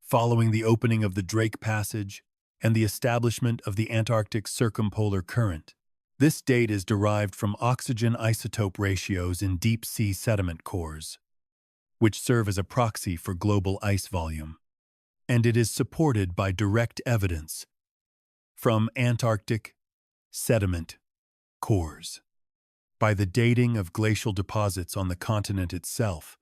following the opening of the Drake Passage and the establishment of the Antarctic circumpolar current. This date is derived from oxygen isotope ratios in deep-sea sediment cores, which serve as a proxy for global ice volume, and it is supported by direct evidence from Antarctic sediment cores. by the dating of glacial deposits on the continent itself,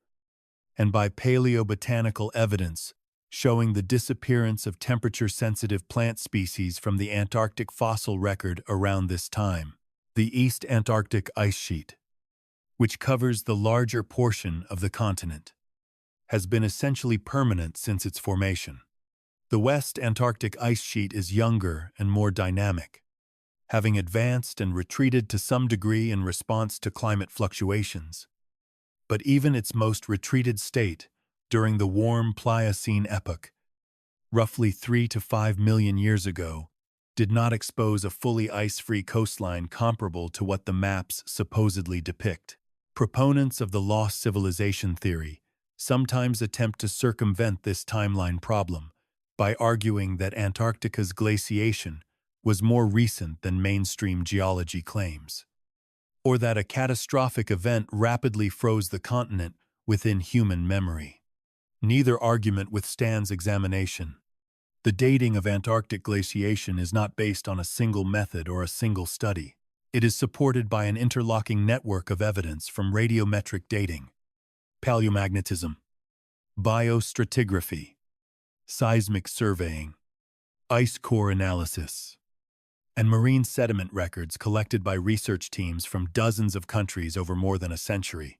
and by paleobotanical evidence showing the disappearance of temperature-sensitive plant species from the Antarctic fossil record around this time. The East Antarctic ice sheet, which covers the larger portion of the continent, has been essentially permanent since its formation. The West Antarctic ice sheet is younger and more dynamic, having advanced and retreated to some degree in response to climate fluctuations. But even its most retreated state, during the warm Pliocene epoch, roughly 3 to 5 million years ago, did not expose a fully ice-free coastline comparable to what the maps supposedly depict. Proponents of the lost civilization theory sometimes attempt to circumvent this timeline problem by arguing that Antarctica's glaciation was more recent than mainstream geology claims, or that a catastrophic event rapidly froze the continent within human memory. Neither argument withstands examination. The dating of Antarctic glaciation is not based on a single method or a single study. It is supported by an interlocking network of evidence from radiometric dating, paleomagnetism, biostratigraphy, seismic surveying, ice core analysis, and marine sediment records collected by research teams from dozens of countries over more than a century.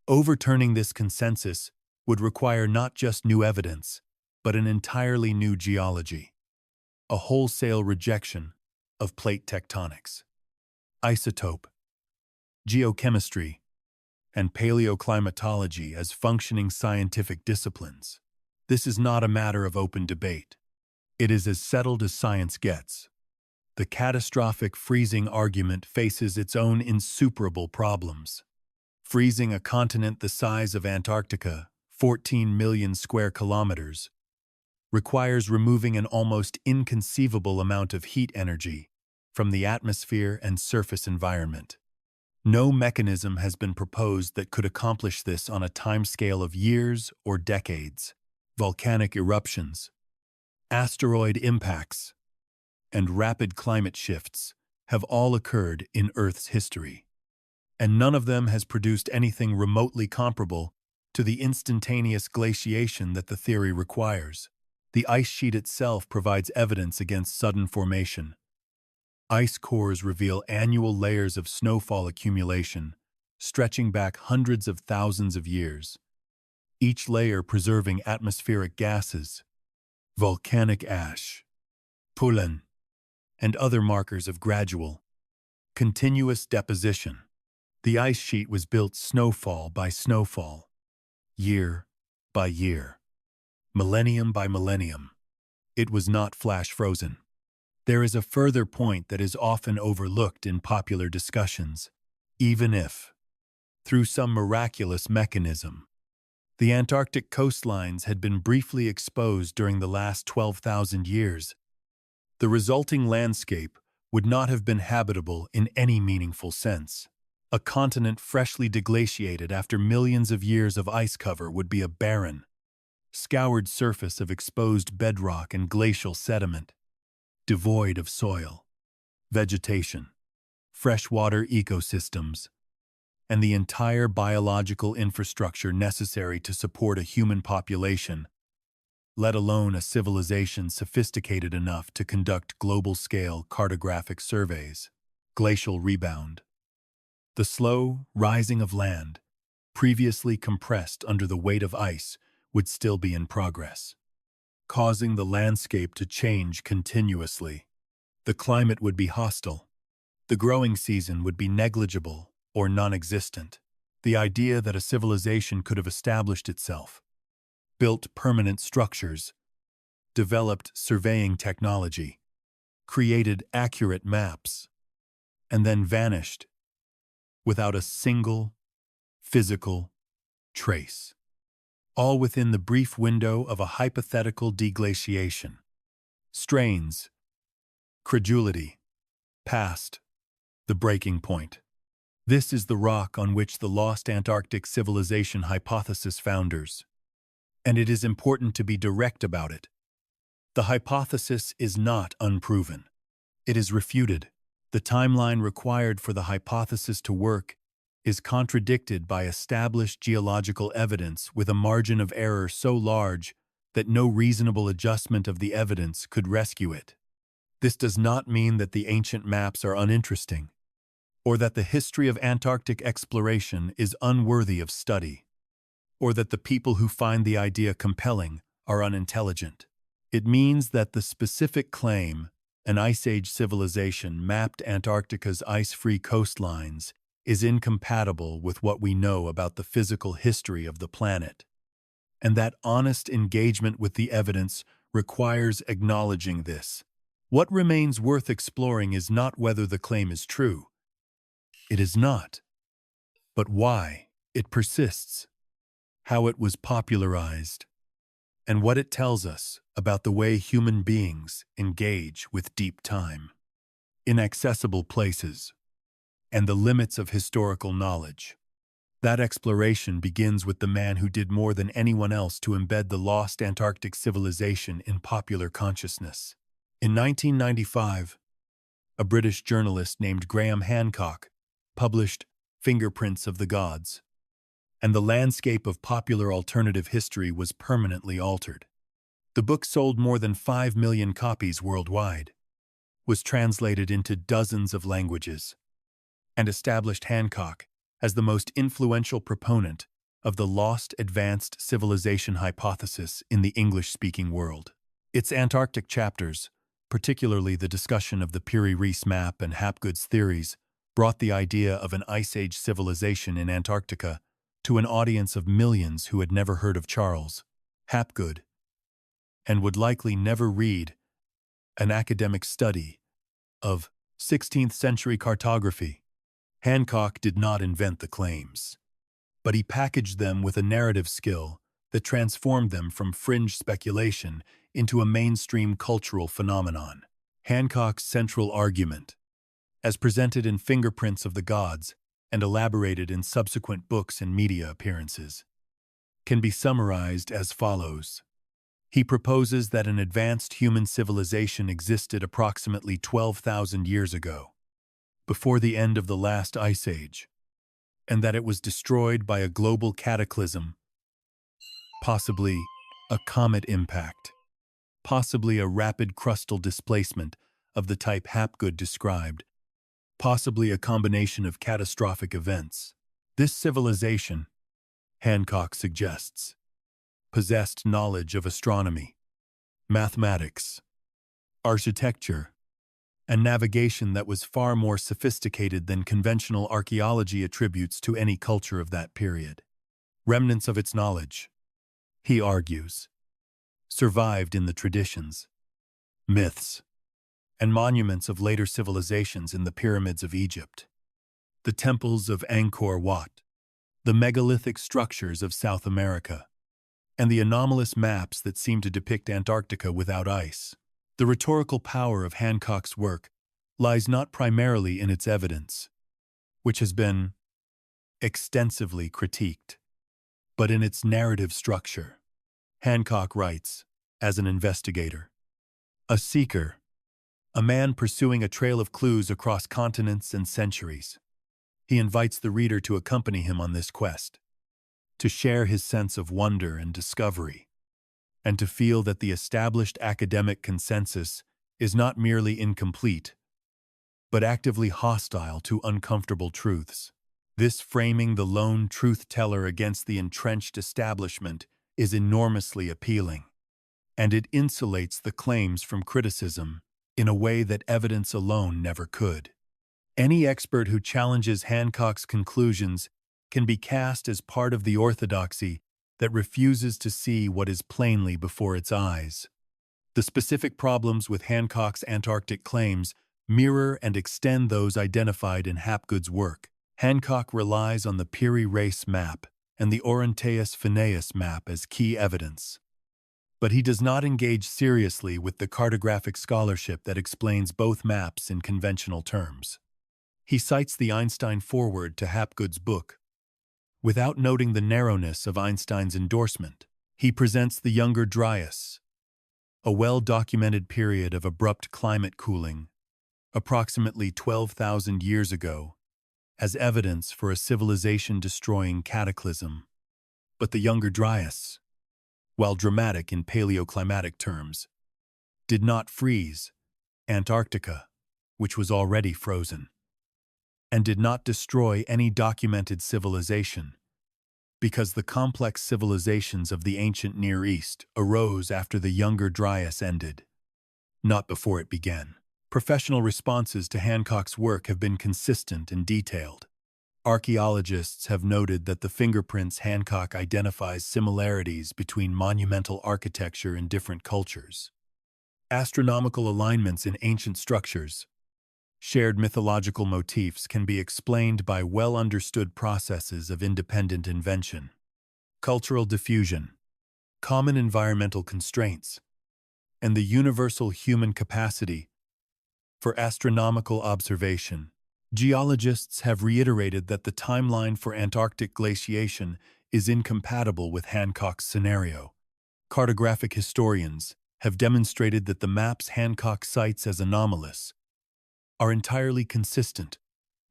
Overturning this consensus would require not just new evidence, but an entirely new geology, a wholesale rejection of plate tectonics, isotope, geochemistry, and paleoclimatology as functioning scientific disciplines. This is not a matter of open debate. It is as settled as science gets. The catastrophic freezing argument faces its own insuperable problems. Freezing a continent the size of Antarctica, 14 million square kilometers, requires removing an almost inconceivable amount of heat energy from the atmosphere and surface environment. No mechanism has been proposed that could accomplish this on a timescale of years or decades. Volcanic eruptions, asteroid impacts, and rapid climate shifts have all occurred in Earth's history, and none of them has produced anything remotely comparable to the instantaneous glaciation that the theory requires. The ice sheet itself provides evidence against sudden formation. Ice cores reveal annual layers of snowfall accumulation, stretching back hundreds of thousands of years, each layer preserving atmospheric gases, volcanic ash, pollen, and other markers of gradual, continuous deposition. The ice sheet was built snowfall by snowfall, year by year, millennium by millennium. It was not flash frozen. There is a further point that is often overlooked in popular discussions. Even if, through some miraculous mechanism, the Antarctic coastlines had been briefly exposed during the last 12,000 years, the resulting landscape would not have been habitable in any meaningful sense. A continent freshly deglaciated after millions of years of ice cover would be a barren, scoured surface of exposed bedrock and glacial sediment, devoid of soil, vegetation, freshwater ecosystems, and the entire biological infrastructure necessary to support a human population, let alone a civilization sophisticated enough to conduct global-scale cartographic surveys. Glacial rebound. The slow rising of land, previously compressed under the weight of ice, would still be in progress, causing the landscape to change continuously. The climate would be hostile. The growing season would be negligible or non-existent. The idea that a civilization could have established itself, built permanent structures, developed surveying technology, created accurate maps, and then vanished without a single physical trace, all within the brief window of a hypothetical deglaciation, strains credulity past the breaking point. This is the rock on which the lost Antarctic civilization hypothesis founders, and it is important to be direct about it. The hypothesis is not unproven. It is refuted. The timeline required for the hypothesis to work is contradicted by established geological evidence with a margin of error so large that no reasonable adjustment of the evidence could rescue it. This does not mean that the ancient maps are uninteresting, or that the history of Antarctic exploration is unworthy of study, or that the people who find the idea compelling are unintelligent. It means that the specific claim, an Ice Age civilization mapped Antarctica's ice-free coastlines, is incompatible with what we know about the physical history of the planet, and that honest engagement with the evidence requires acknowledging this. What remains worth exploring is not whether the claim is true. It is not. But why it persists, how it was popularized, and what it tells us about the way human beings engage with deep time, inaccessible places, and the limits of historical knowledge. That exploration begins with the man who did more than anyone else to embed the lost Antarctic civilization in popular consciousness. In 1995, a British journalist named Graham Hancock published Fingerprints of the Gods, and the landscape of popular alternative history was permanently altered. The book sold more than 5 million copies worldwide, was translated into dozens of languages, and established Hancock as the most influential proponent of the lost advanced civilization hypothesis in the English-speaking world. Its Antarctic chapters, particularly the discussion of the Piri Reis map and Hapgood's theories, brought the idea of an Ice Age civilization in Antarctica to an audience of millions who had never heard of Charles Hapgood and would likely never read an academic study of 16th century cartography. Hancock did not invent the claims, but he packaged them with a narrative skill that transformed them from fringe speculation into a mainstream cultural phenomenon. Hancock's central argument, as presented in Fingerprints of the Gods and elaborated in subsequent books and media appearances, can be summarized as follows. He proposes that an advanced human civilization existed approximately 12,000 years ago, before the end of the last ice age, and that it was destroyed by a global cataclysm, possibly a comet impact, possibly a rapid crustal displacement of the type Hapgood described, possibly a combination of catastrophic events. This civilization, Hancock suggests, possessed knowledge of astronomy, mathematics, architecture, and navigation that was far more sophisticated than conventional archaeology attributes to any culture of that period. Remnants of its knowledge, he argues, survived in the traditions, myths, and monuments of later civilizations in the pyramids of Egypt, the temples of Angkor Wat, the megalithic structures of South America, and the anomalous maps that seem to depict Antarctica without ice. The rhetorical power of Hancock's work lies not primarily in its evidence, which has been extensively critiqued, but in its narrative structure. Hancock writes, as an investigator, a seeker, a man pursuing a trail of clues across continents and centuries. He invites the reader to accompany him on this quest, to share his sense of wonder and discovery, and to feel that the established academic consensus is not merely incomplete, but actively hostile to uncomfortable truths. This framing the lone truth-teller against the entrenched establishment is enormously appealing, and it insulates the claims from criticism in a way that evidence alone never could. Any expert who challenges Hancock's conclusions can be cast as part of the orthodoxy that refuses to see what is plainly before its eyes. The specific problems with Hancock's Antarctic claims mirror and extend those identified in Hapgood's work. Hancock relies on the Piri Reis map and the Oronteus Finaeus map as key evidence, but he does not engage seriously with the cartographic scholarship that explains both maps in conventional terms. He cites the Einstein foreword to Hapgood's book, without noting the narrowness of Einstein's endorsement. He presents the Younger Dryas, a well-documented period of abrupt climate cooling approximately 12,000 years ago, as evidence for a civilization-destroying cataclysm. But the Younger Dryas, while dramatic in paleoclimatic terms, did not freeze Antarctica, which was already frozen, and did not destroy any documented civilization, because the complex civilizations of the ancient Near East arose after the Younger Dryas ended, not before it began. Professional responses to Hancock's work have been consistent and detailed. Archaeologists have noted that the fingerprints Hancock identifies similarities between monumental architecture in different cultures, astronomical alignments in ancient structures, shared mythological motifs can be explained by well-understood processes of independent invention, cultural diffusion, common environmental constraints, and the universal human capacity for astronomical observation. Geologists have reiterated that the timeline for Antarctic glaciation is incompatible with Hancock's scenario. Cartographic historians have demonstrated that the maps Hancock cites as anomalous are entirely consistent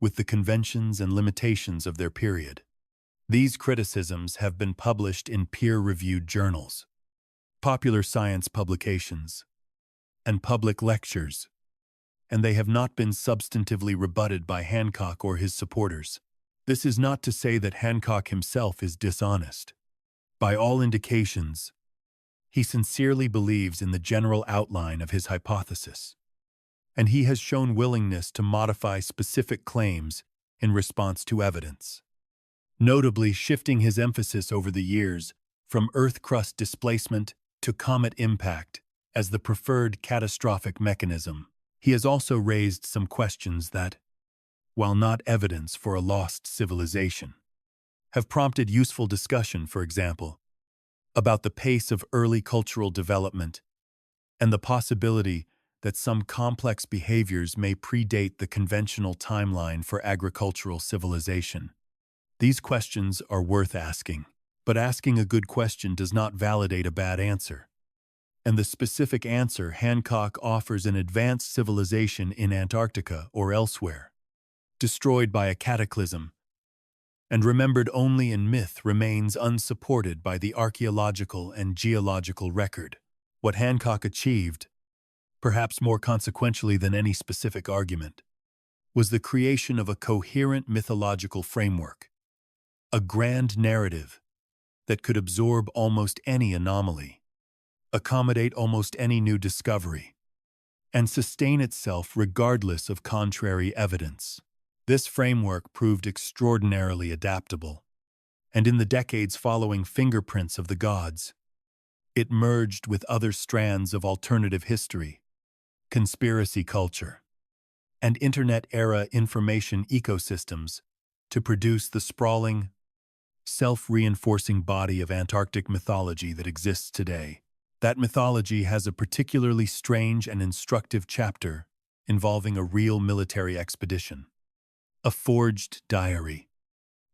with the conventions and limitations of their period. These criticisms have been published in peer-reviewed journals, popular science publications, and public lectures, and they have not been substantively rebutted by Hancock or his supporters. This is not to say that Hancock himself is dishonest. By all indications, he sincerely believes in the general outline of his hypothesis, and he has shown willingness to modify specific claims in response to evidence, notably shifting his emphasis over the years from Earth crust displacement to comet impact as the preferred catastrophic mechanism. He has also raised some questions that, while not evidence for a lost civilization, have prompted useful discussion, for example, about the pace of early cultural development and the possibility that some complex behaviors may predate the conventional timeline for agricultural civilization. These questions are worth asking, but asking a good question does not validate a bad answer. And the specific answer Hancock offers an advanced civilization in Antarctica or elsewhere, destroyed by a cataclysm, and remembered only in myth, remains unsupported by the archaeological and geological record. What Hancock achieved, perhaps more consequentially than any specific argument, was the creation of a coherent mythological framework, a grand narrative that could absorb almost any anomaly, accommodate almost any new discovery, and sustain itself regardless of contrary evidence. This framework proved extraordinarily adaptable, and in the decades following Fingerprints of the Gods, it merged with other strands of alternative history, conspiracy culture, and Internet-era information ecosystems to produce the sprawling, self-reinforcing body of Antarctic mythology that exists today. That mythology has a particularly strange and instructive chapter involving a real military expedition, a forged diary,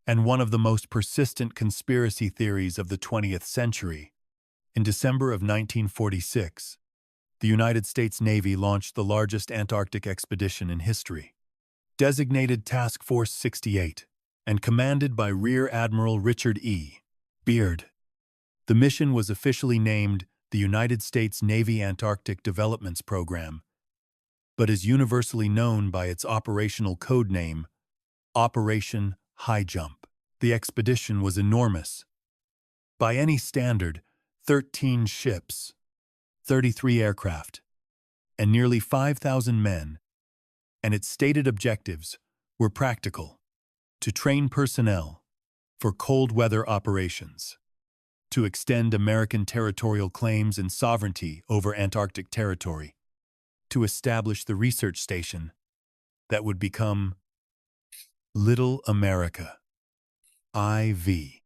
and one of the most persistent conspiracy theories of the 20th century. In December of 1946, the United States Navy launched the largest Antarctic expedition in history. Designated Task Force 68 and commanded by Rear Admiral Richard E. Beard, the mission was officially named the United States Navy Antarctic Developments Program, but is universally known by its operational code name, Operation Highjump. The expedition was enormous. By any standard, 13 ships, 33 aircraft, and nearly 5,000 men, and its stated objectives were practical: to train personnel for cold weather operations, to extend American territorial claims and sovereignty over Antarctic territory, to establish the research station that would become Little America, IV,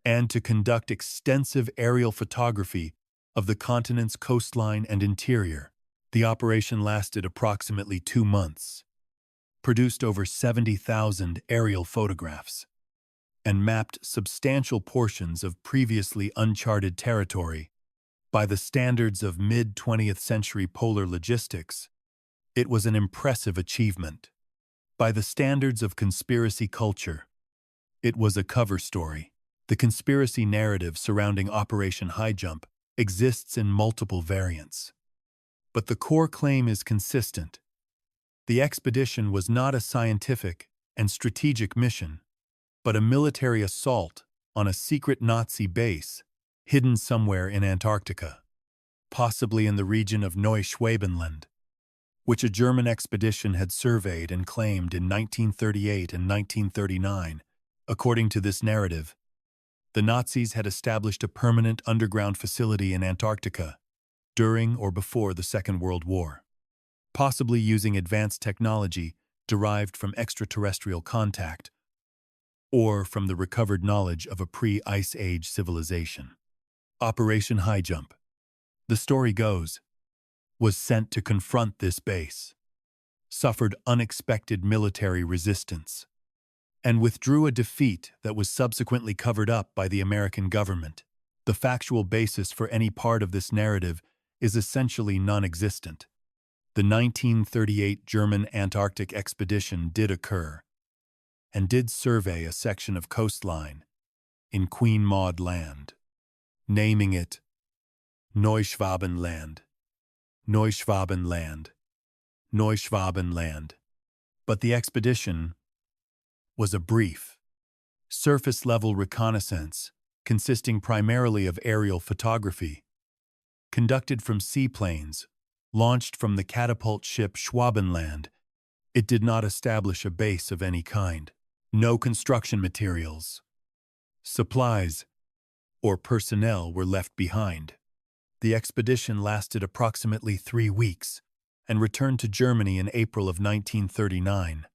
and to conduct extensive aerial photography of the continent's coastline and interior. The operation lasted approximately 2 months, produced over 70,000 aerial photographs, and mapped substantial portions of previously uncharted territory by the standards of mid-20th century polar logistics It was an impressive achievement. By the standards of conspiracy culture, it was a cover story. The conspiracy narrative surrounding Operation Highjump exists in multiple variants. But the core claim is consistent. The expedition was not a scientific and strategic mission, but a military assault on a secret Nazi base hidden somewhere in Antarctica, possibly in the region of Neuschwabenland, which a German expedition had surveyed and claimed in 1938 and 1939. According to this narrative, the Nazis had established a permanent underground facility in Antarctica during or before the Second World War, possibly using advanced technology derived from extraterrestrial contact or from the recovered knowledge of a pre-Ice Age civilization. Operation Highjump, the story goes, was sent to confront this base, suffered unexpected military resistance, and withdrew a defeat that was subsequently covered up by the American government. The factual basis for any part of this narrative is essentially non-existent. The 1938 German Antarctic expedition did occur, and did survey a section of coastline in Queen Maud Land, naming it Neuschwabenland, Neuschwabenland, Neuschwabenland. But the expedition was a brief, surface-level reconnaissance consisting primarily of aerial photography, conducted from seaplanes, launched from the catapult ship Schwabenland. It did not establish a base of any kind. No construction materials, supplies, or personnel were left behind. The expedition lasted approximately 3 weeks and returned to Germany in April of 1939.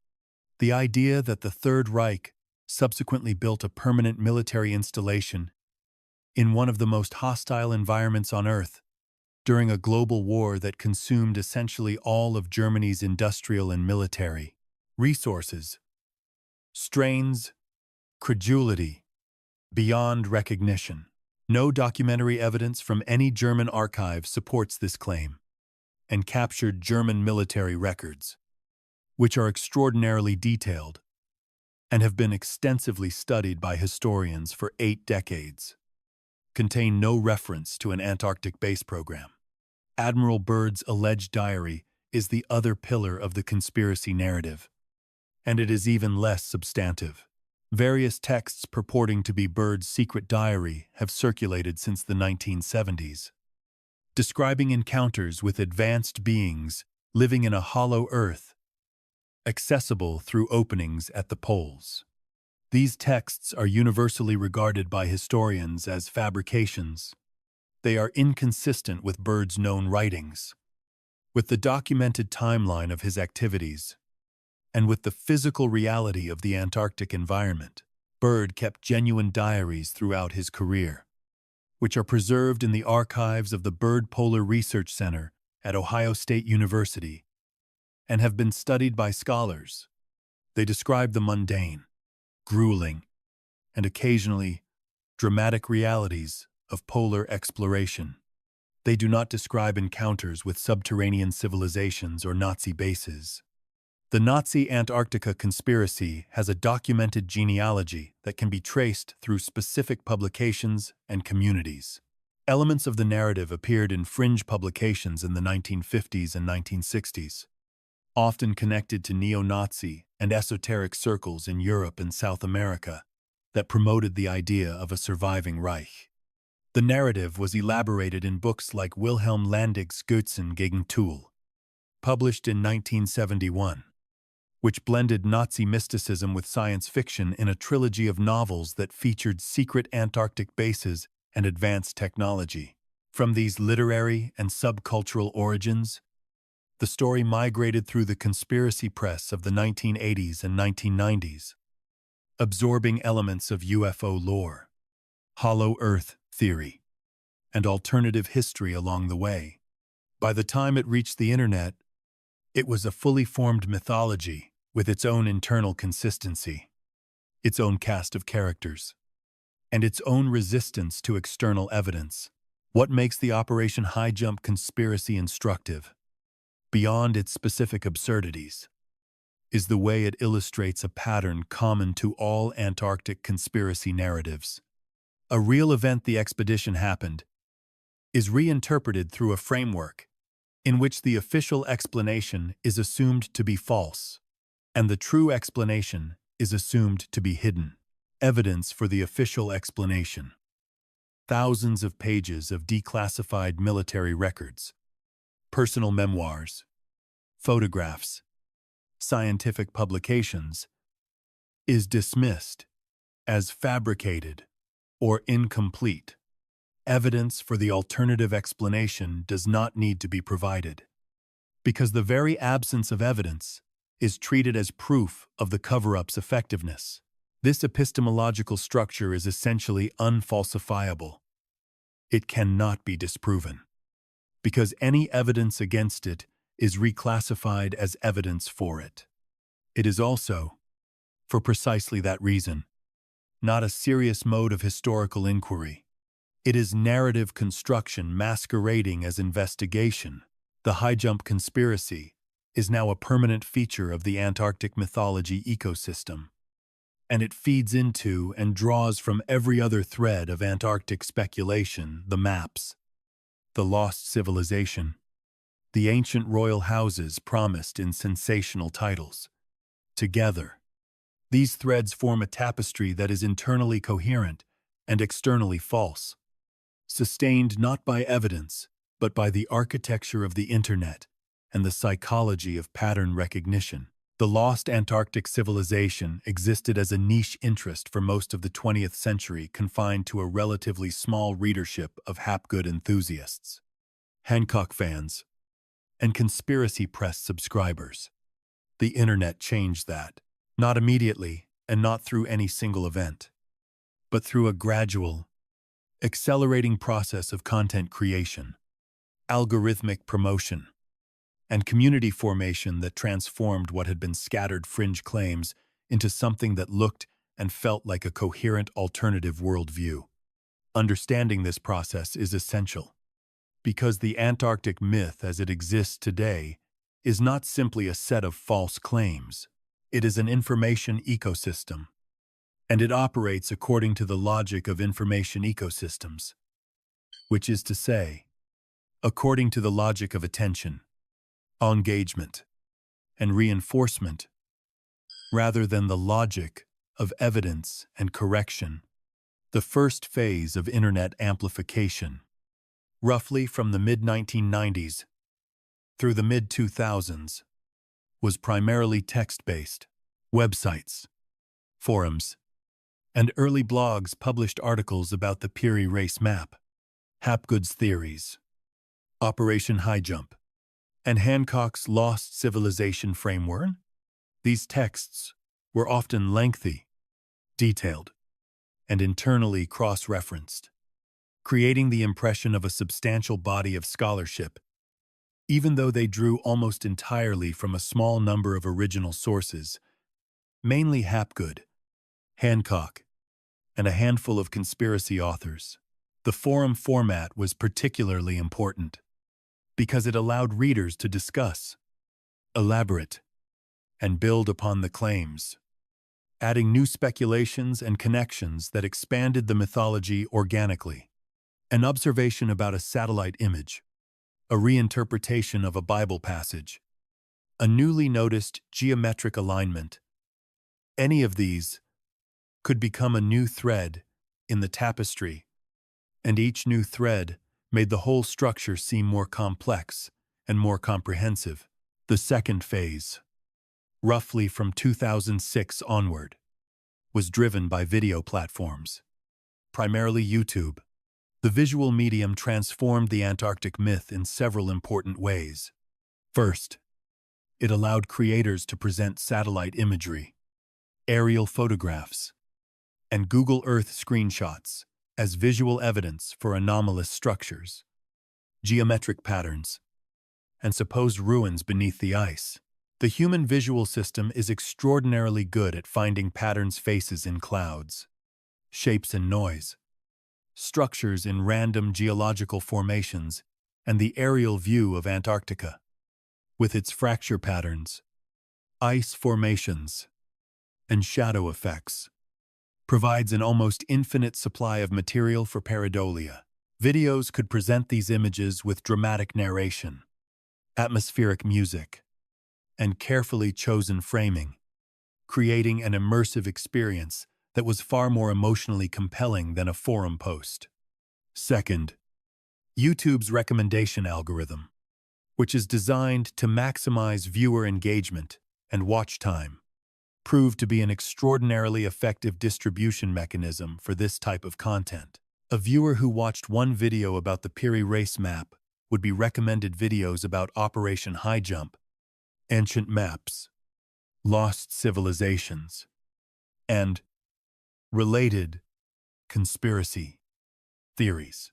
The idea that the Third Reich subsequently built a permanent military installation in one of the most hostile environments on Earth during a global war that consumed essentially all of Germany's industrial and military resources strains credulity beyond recognition. No documentary evidence from any German archive supports this claim, and captured German military records, which are extraordinarily detailed and have been extensively studied by historians for 8 decades, contain no reference to an Antarctic base program. Admiral Byrd's alleged diary is the other pillar of the conspiracy narrative, and it is even less substantive. Various texts purporting to be Byrd's secret diary have circulated since the 1970s, describing encounters with advanced beings living in a hollow Earth, accessible through openings at the poles. These texts are universally regarded by historians as fabrications. They are inconsistent with Byrd's known writings, with the documented timeline of his activities, and with the physical reality of the Antarctic environment. Byrd kept genuine diaries throughout his career, which are preserved in the archives of the Byrd Polar Research Center at Ohio State University and have been studied by scholars. They describe the mundane, grueling, and occasionally dramatic realities of polar exploration. They do not describe encounters with subterranean civilizations or Nazi bases. The Nazi Antarctica conspiracy has a documented genealogy that can be traced through specific publications and communities. Elements of the narrative appeared in fringe publications in the 1950s and 1960s, often connected to neo-Nazi and esoteric circles in Europe and South America that promoted the idea of a surviving Reich. The narrative was elaborated in books like Wilhelm Landig's Götzen gegen Thule, published in 1971, which blended Nazi mysticism with science fiction in a trilogy of novels that featured secret Antarctic bases and advanced technology. From these literary and subcultural origins, the story migrated through the conspiracy press of the 1980s and 1990s, absorbing elements of UFO lore, hollow Earth theory, and alternative history along the way. By the time it reached the internet, it was a fully formed mythology with its own internal consistency, its own cast of characters, and its own resistance to external evidence. What makes the Operation Highjump conspiracy instructive? beyond its specific absurdities, is the way it illustrates a pattern common to all Antarctic conspiracy narratives. A real event the expedition happened is reinterpreted through a framework in which the official explanation is assumed to be false, and the true explanation is assumed to be hidden. Evidence for the official explanation. Thousands of pages of declassified military records, personal memoirs, photographs, scientific publications, is dismissed as fabricated or incomplete. Evidence for the alternative explanation does not need to be provided, because the very absence of evidence is treated as proof of the cover-up's effectiveness. This epistemological structure is essentially unfalsifiable. It cannot be disproven, because any evidence against it is reclassified as evidence for it. It is also, for precisely that reason, not a serious mode of historical inquiry. It is narrative construction masquerading as investigation. The Highjump conspiracy is now a permanent feature of the Antarctic mythology ecosystem, and it feeds into and draws from every other thread of Antarctic speculation: the maps, the lost civilization, the ancient royal houses promised in sensational titles. Together, these threads form a tapestry that is internally coherent and externally false, sustained not by evidence, but by the architecture of the Internet and the psychology of pattern recognition. The lost Antarctic civilization existed as a niche interest for most of the 20th century, confined to a relatively small readership of Hapgood enthusiasts, Hancock fans, and conspiracy press subscribers. The Internet changed that, not immediately and not through any single event, but through a gradual, accelerating process of content creation, algorithmic promotion, and community formation that transformed what had been scattered fringe claims into something that looked and felt like a coherent alternative worldview. Understanding this process is essential, because the Antarctic myth as it exists today is not simply a set of false claims. It is an information ecosystem, and it operates according to the logic of information ecosystems, which is to say, according to the logic of attention, engagement, and reinforcement, rather than the logic of evidence and correction. The first phase of Internet amplification, roughly from the mid-1990s through the mid-2000s, was primarily text-based. Websites, forums, and early blogs published articles about the Piri Reis map, Hapgood's theories, Operation Highjump, and Hancock's Lost Civilization framework. These texts were often lengthy, detailed, and internally cross-referenced, creating the impression of a substantial body of scholarship, even though they drew almost entirely from a small number of original sources, mainly Hapgood, Hancock, and a handful of conspiracy authors. The forum format was particularly important, because it allowed readers to discuss, elaborate, and build upon the claims, adding new speculations and connections that expanded the mythology organically. An observation about a satellite image, a reinterpretation of a Bible passage, a newly noticed geometric alignment. Any of these could become a new thread in the tapestry, and each new thread made the whole structure seem more complex and more comprehensive. The second phase, roughly from 2006 onward, was driven by video platforms, primarily YouTube. The visual medium transformed the Antarctic myth in several important ways. First, it allowed creators to present satellite imagery, aerial photographs, and Google Earth screenshots as visual evidence for anomalous structures, geometric patterns, and supposed ruins beneath the ice. The human visual system is extraordinarily good at finding patterns, faces in clouds, shapes and noise, structures in random geological formations, and the aerial view of Antarctica. with its fracture patterns, ice formations, and shadow effects, provides an almost infinite supply of material for pareidolia. Videos could present these images with dramatic narration, atmospheric music, and carefully chosen framing, creating an immersive experience that was far more emotionally compelling than a forum post. Second, YouTube's recommendation algorithm, which is designed to maximize viewer engagement and watch time, proved to be an extraordinarily effective distribution mechanism for this type of content. A viewer who watched one video about the Piri Reis map would be recommended videos about Operation Highjump, ancient maps, lost civilizations, and related conspiracy theories.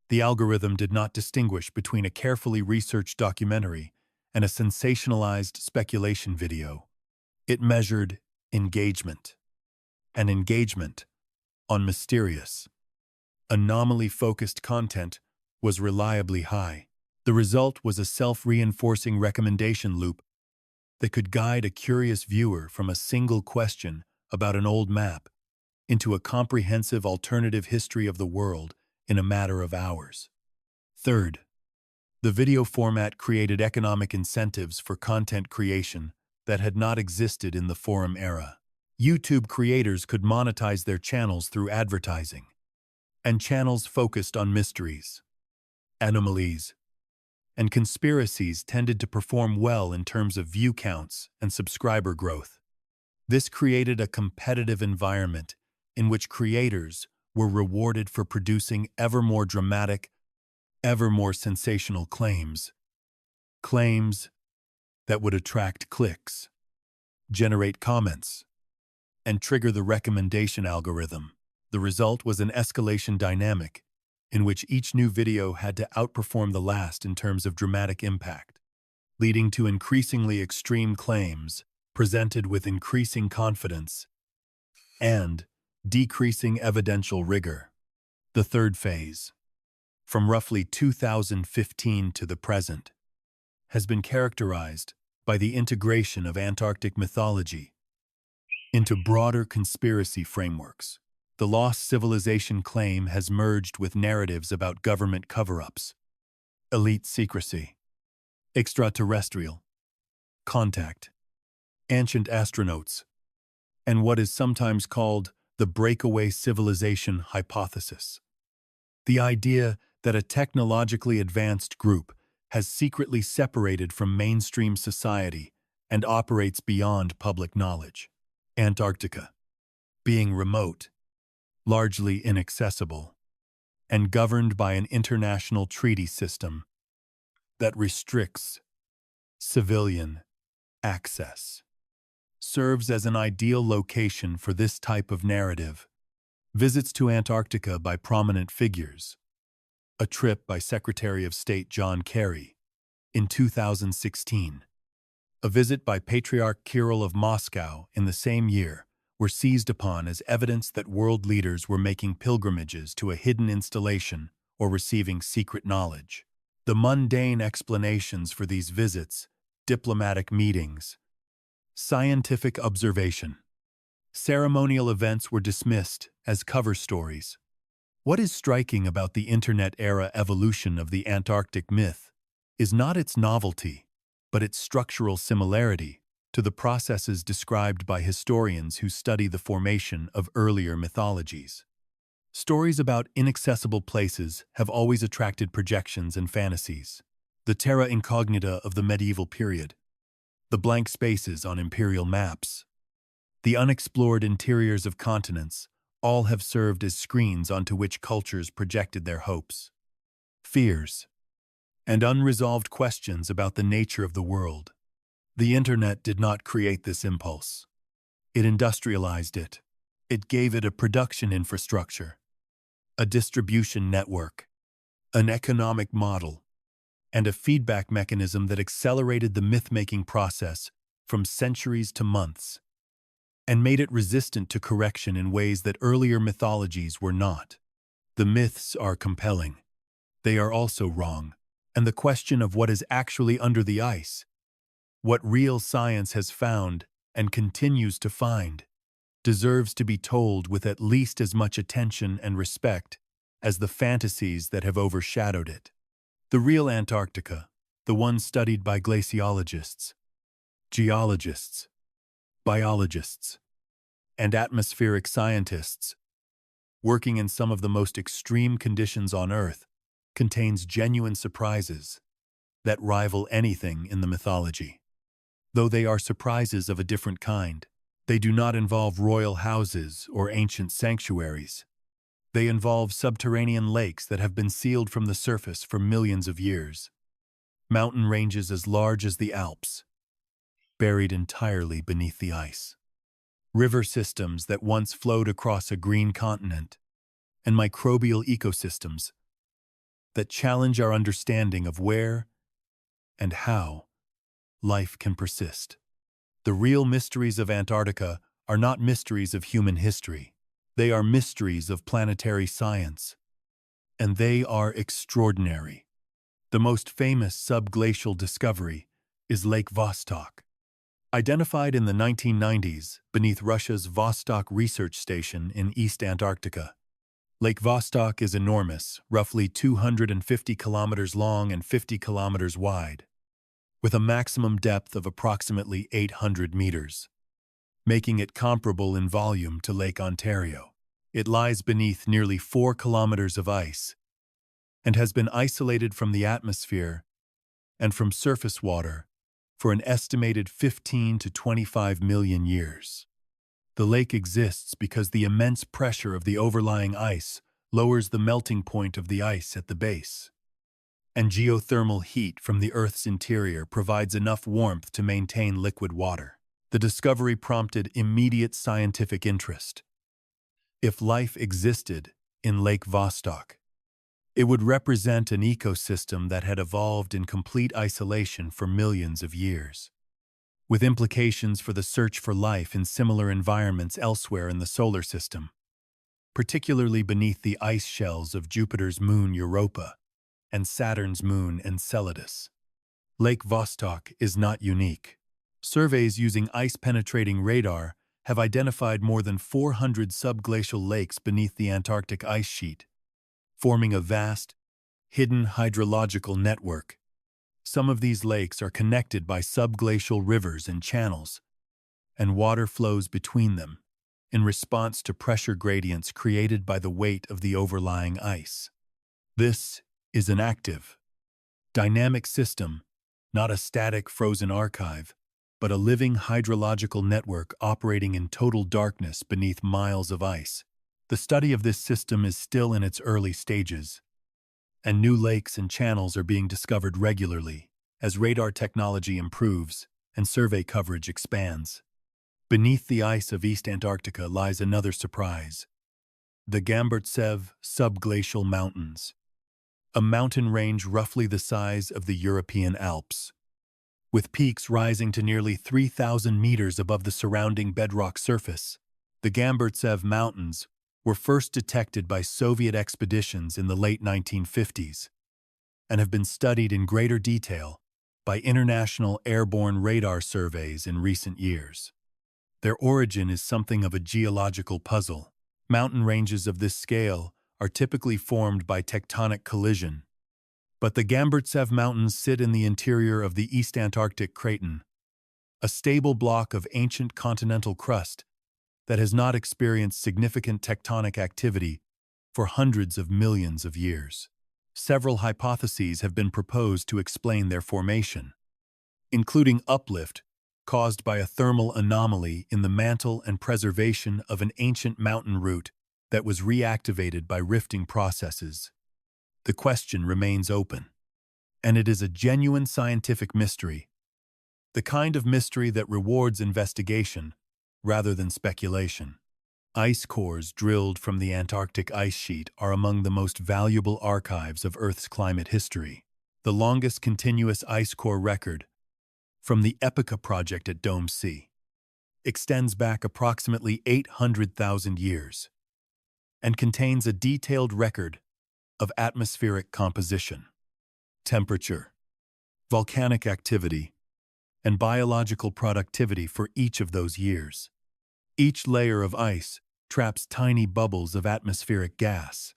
The algorithm did not distinguish between a carefully researched documentary and a sensationalized speculation video. It measured engagement, and engagement on mysterious, anomaly-focused content was reliably high. The result was a self-reinforcing recommendation loop that could guide a curious viewer from a single question about an old map into a comprehensive alternative history of the world in a matter of hours. Third, the video format created economic incentives for content creation that had not existed in the forum era. YouTube creators could monetize their channels through advertising, and channels focused on mysteries, anomalies, and conspiracies tended to perform well in terms of view counts and subscriber growth. This created a competitive environment in which creators were rewarded for producing ever more dramatic, ever more sensational claims that would attract clicks, generate comments, and trigger the recommendation algorithm. The result was an escalation dynamic in which each new video had to outperform the last in terms of dramatic impact, leading to increasingly extreme claims presented with increasing confidence and decreasing evidential rigor. The third phase, from roughly 2015 to the present, has been characterized by the integration of Antarctic mythology into broader conspiracy frameworks. The lost civilization claim has merged with narratives about government cover-ups, elite secrecy, extraterrestrial contact, ancient astronauts, and what is sometimes called the breakaway civilization hypothesis. The idea that a technologically advanced group has secretly separated from mainstream society and operates beyond public knowledge. Antarctica, being remote, largely inaccessible, and governed by an international treaty system that restricts civilian access, serves as an ideal location for this type of narrative. Visits to Antarctica by prominent figures. A trip by Secretary of State John Kerry in 2016. A visit by Patriarch Kirill of Moscow in the same year were seized upon as evidence that world leaders were making pilgrimages to a hidden installation or receiving secret knowledge. The mundane explanations for these visits, diplomatic meetings, scientific observation, ceremonial events were dismissed as cover stories. What is striking about the Internet-era evolution of the Antarctic myth is not its novelty, but its structural similarity to the processes described by historians who study the formation of earlier mythologies. Stories about inaccessible places have always attracted projections and fantasies. The terra incognita of the medieval period, the blank spaces on imperial maps, the unexplored interiors of continents, all have served as screens onto which cultures projected their hopes, fears, and unresolved questions about the nature of the world. The Internet did not create this impulse. It industrialized it. It gave it a production infrastructure, a distribution network, an economic model, and a feedback mechanism that accelerated the myth-making process from centuries to months, and made it resistant to correction in ways that earlier mythologies were not. The myths are compelling. They are also wrong, and the question of what is actually under the ice What real science has found and continues to find deserves to be told with at least as much attention and respect as the fantasies that have overshadowed it. The real Antarctica, the one studied by glaciologists, geologists, biologists, and atmospheric scientists, working in some of the most extreme conditions on Earth, contains genuine surprises that rival anything in the mythology. Though they are surprises of a different kind, they do not involve royal houses or ancient sanctuaries. They involve subterranean lakes that have been sealed from the surface for millions of years, mountain ranges as large as the Alps, buried entirely beneath the ice, river systems that once flowed across a green continent, and microbial ecosystems that challenge our understanding of where and how life can persist. The real mysteries of Antarctica are not mysteries of human history. They are mysteries of planetary science, and they are extraordinary. The most famous subglacial discovery is Lake Vostok. Identified in the 1990s beneath Russia's Vostok research station in East Antarctica. Lake Vostok is enormous, roughly 250 kilometers long and 50 kilometers wide, with a maximum depth of approximately 800 meters, making it comparable in volume to Lake Ontario. It lies beneath nearly 4 kilometers of ice and has been isolated from the atmosphere and from surface water for an estimated 15 to 25 million years. The lake exists because the immense pressure of the overlying ice lowers the melting point of the ice at the base, and geothermal heat from the Earth's interior provides enough warmth to maintain liquid water. The discovery prompted immediate scientific interest. If life existed in Lake Vostok, it would represent an ecosystem that had evolved in complete isolation for millions of years, with implications for the search for life in similar environments elsewhere in the solar system, particularly beneath the ice shells of Jupiter's moon Europa and Saturn's moon Enceladus. Lake Vostok is not unique. Surveys using ice-penetrating radar have identified more than 400 subglacial lakes beneath the Antarctic ice sheet, forming a vast, hidden hydrological network. Some of these lakes are connected by subglacial rivers and channels, and water flows between them in response to pressure gradients created by the weight of the overlying ice. This is an active, dynamic system, not a static frozen archive, but a living hydrological network operating in total darkness beneath miles of ice. The study of this system is still in its early stages, and new lakes and channels are being discovered regularly as radar technology improves and survey coverage expands. Beneath the ice of East Antarctica lies another surprise: the Gamburtsev subglacial mountains, a mountain range roughly the size of the European Alps, with peaks rising to nearly 3,000 meters above the surrounding bedrock surface. The Gamburtsev Mountains were first detected by Soviet expeditions in the late 1950s and have been studied in greater detail by international airborne radar surveys in recent years. Their origin is something of a geological puzzle. Mountain ranges of this scale are typically formed by tectonic collision, but the Gamburtsev Mountains sit in the interior of the East Antarctic Craton, a stable block of ancient continental crust that has not experienced significant tectonic activity for hundreds of millions of years. Several hypotheses have been proposed to explain their formation, including uplift caused by a thermal anomaly in the mantle and preservation of an ancient mountain route that was reactivated by rifting processes. The question remains open, and it is a genuine scientific mystery, the kind of mystery that rewards investigation rather than speculation. Ice cores drilled from the Antarctic ice sheet are among the most valuable archives of Earth's climate history. The longest continuous ice core record, from the Epica project at Dome C, extends back approximately 800,000 years and contains a detailed record of atmospheric composition, temperature, volcanic activity, and biological productivity for each of those years. Each layer of ice traps tiny bubbles of atmospheric gas,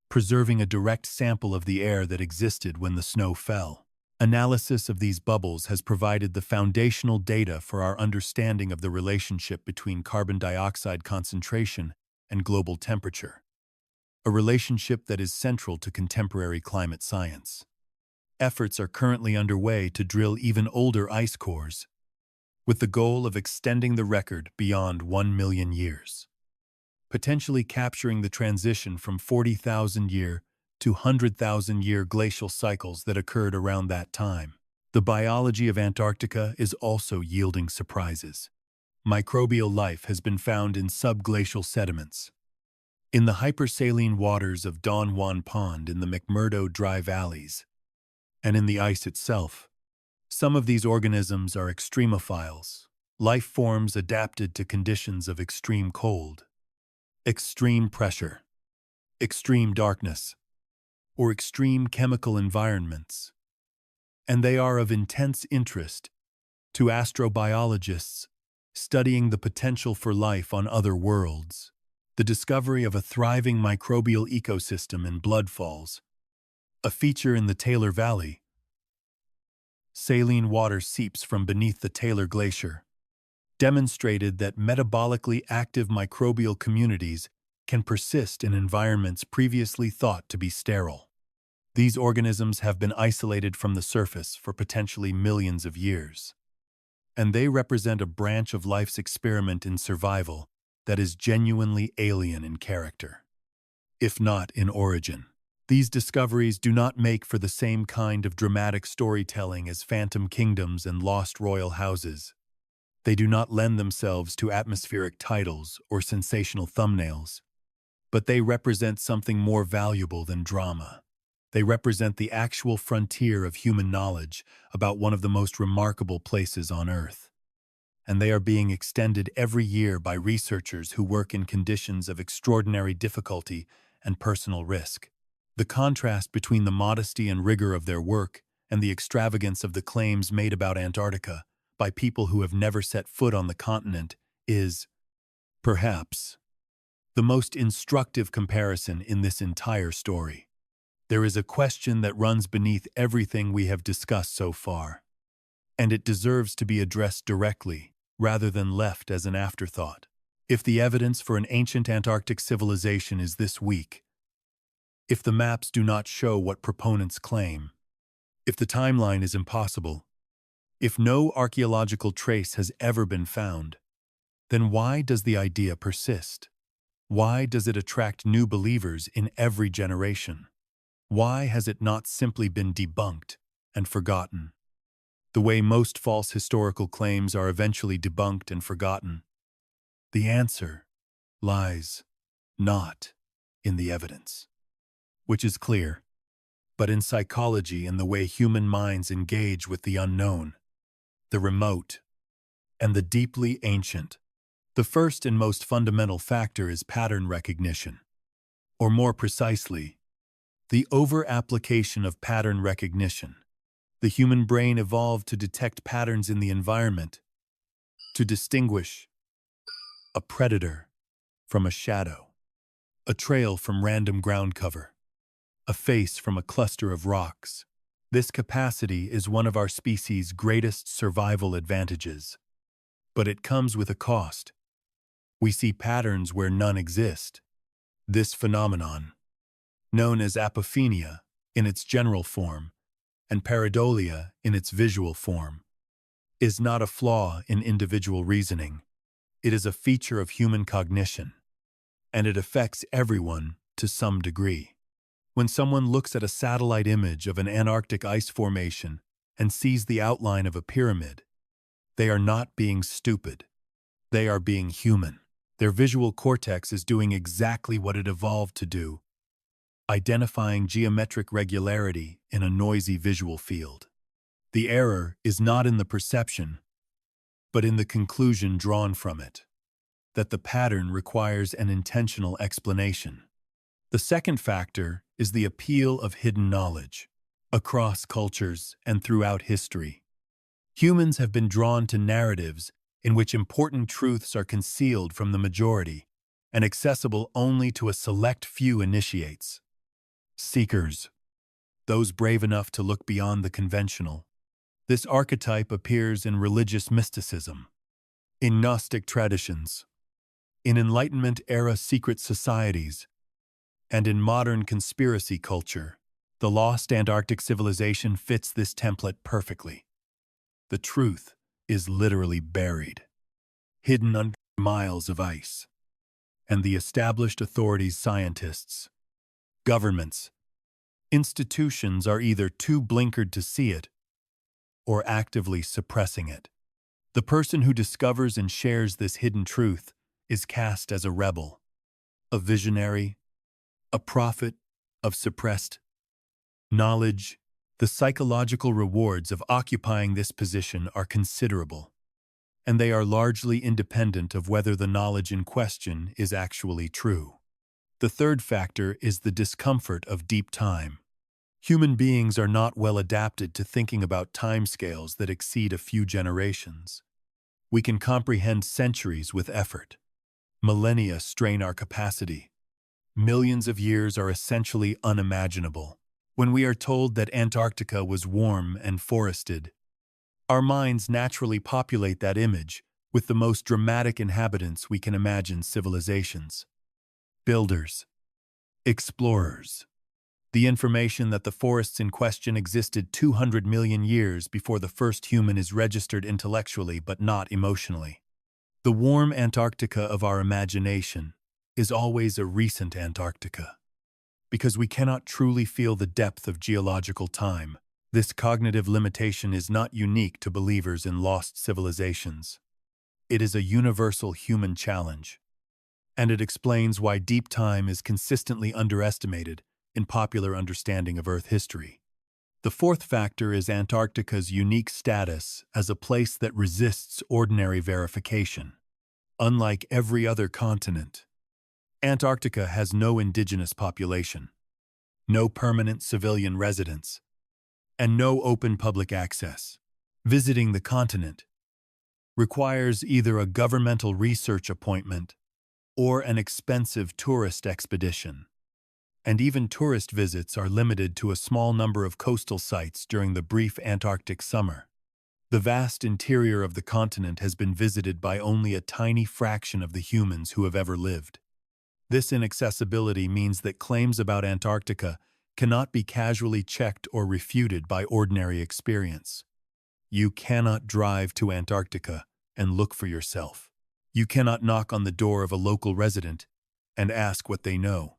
preserving a direct sample of the air that existed when the snow fell. Analysis of these bubbles has provided the foundational data for our understanding of the relationship between carbon dioxide concentration and global temperature, a relationship that is central to contemporary climate science. Efforts are currently underway to drill even older ice cores, with the goal of extending the record beyond 1 million years, potentially capturing the transition from 40,000-year to 100,000-year glacial cycles that occurred around that time. The biology of Antarctica is also yielding surprises. Microbial life has been found in subglacial sediments, in the hypersaline waters of Don Juan Pond in the McMurdo Dry Valleys, and in the ice itself. Some of these organisms are extremophiles, life forms adapted to conditions of extreme cold, extreme pressure, extreme darkness, or extreme chemical environments, and they are of intense interest to astrobiologists studying the potential for life on other worlds. The discovery of a thriving microbial ecosystem in Bloodfalls, a feature in the Taylor Valley. Saline water seeps from beneath the Taylor Glacier, demonstrated that metabolically active microbial communities can persist in environments previously thought to be sterile. These organisms have been isolated from the surface for potentially millions of years, and they represent a branch of life's experiment in survival that is genuinely alien in character, if not in origin. These discoveries do not make for the same kind of dramatic storytelling as Phantom Kingdoms and Lost Royal Houses. They do not lend themselves to atmospheric titles or sensational thumbnails, but they represent something more valuable than drama. They represent the actual frontier of human knowledge about one of the most remarkable places on Earth. And they are being extended every year by researchers who work in conditions of extraordinary difficulty and personal risk. The contrast between the modesty and rigor of their work and the extravagance of the claims made about Antarctica by people who have never set foot on the continent is, perhaps, the most instructive comparison in this entire story. There is a question that runs beneath everything we have discussed so far, and it deserves to be addressed directly rather than left as an afterthought. If the evidence for an ancient Antarctic civilization is this weak, if the maps do not show what proponents claim, if the timeline is impossible, if no archaeological trace has ever been found, then why does the idea persist? Why does it attract new believers in every generation? Why has it not simply been debunked and forgotten? The way most false historical claims are eventually debunked and forgotten. The answer lies not in the evidence, which is clear, but in psychology and the way human minds engage with the unknown, the remote, and the deeply ancient. The first and most fundamental factor is pattern recognition, or more precisely, the over-application of pattern recognition. The human brain evolved to detect patterns in the environment, to distinguish a predator from a shadow, a trail from random ground cover, a face from a cluster of rocks. This capacity is one of our species' greatest survival advantages, but it comes with a cost. We see patterns where none exist. This phenomenon, known as apophenia in its general form and pareidolia in its visual form, is not a flaw in individual reasoning. It is a feature of human cognition, and it affects everyone to some degree. When someone looks at a satellite image of an Antarctic ice formation and sees the outline of a pyramid, they are not being stupid. They are being human. Their visual cortex is doing exactly what it evolved to do, identifying geometric regularity in a noisy visual field. The error is not in the perception, but in the conclusion drawn from it, that the pattern requires an intentional explanation. The second factor is the appeal of hidden knowledge. Across cultures and throughout history, Humans have been drawn to narratives in which important truths are concealed from the majority and accessible only to a select few initiates. Seekers, those brave enough to look beyond the conventional. This archetype appears in religious mysticism, in Gnostic traditions, in Enlightenment-era secret societies, and in modern conspiracy culture. The lost Antarctic civilization fits this template perfectly. The truth is literally buried, hidden under miles of ice. And the established authorities, scientists, governments, institutions are either too blinkered to see it or actively suppressing it. The person who discovers and shares this hidden truth is cast as a rebel, a visionary, a prophet of suppressed knowledge. The psychological rewards of occupying this position are considerable, and they are largely independent of whether the knowledge in question is actually true. The third factor is the discomfort of deep time. Human beings are not well adapted to thinking about timescales that exceed a few generations. We can comprehend centuries with effort. Millennia strain our capacity. Millions of years are essentially unimaginable. When we are told that Antarctica was warm and forested, our minds naturally populate that image with the most dramatic inhabitants we can imagine: civilizations, builders, explorers. The information that the forests in question existed 200 million years before the first human is registered intellectually but not emotionally. The warm Antarctica of our imagination is always a recent Antarctica. Because we cannot truly feel the depth of geological time, this cognitive limitation is not unique to believers in lost civilizations. It is a universal human challenge, and it explains why deep time is consistently underestimated in popular understanding of Earth history. The fourth factor is Antarctica's unique status as a place that resists ordinary verification. Unlike every other continent, Antarctica has no indigenous population, no permanent civilian residence, and no open public access. Visiting the continent requires either a governmental research appointment or an expensive tourist expedition. And even tourist visits are limited to a small number of coastal sites during the brief Antarctic summer. The vast interior of the continent has been visited by only a tiny fraction of the humans who have ever lived. This inaccessibility means that claims about Antarctica cannot be casually checked or refuted by ordinary experience. You cannot drive to Antarctica and look for yourself. You cannot knock on the door of a local resident and ask what they know.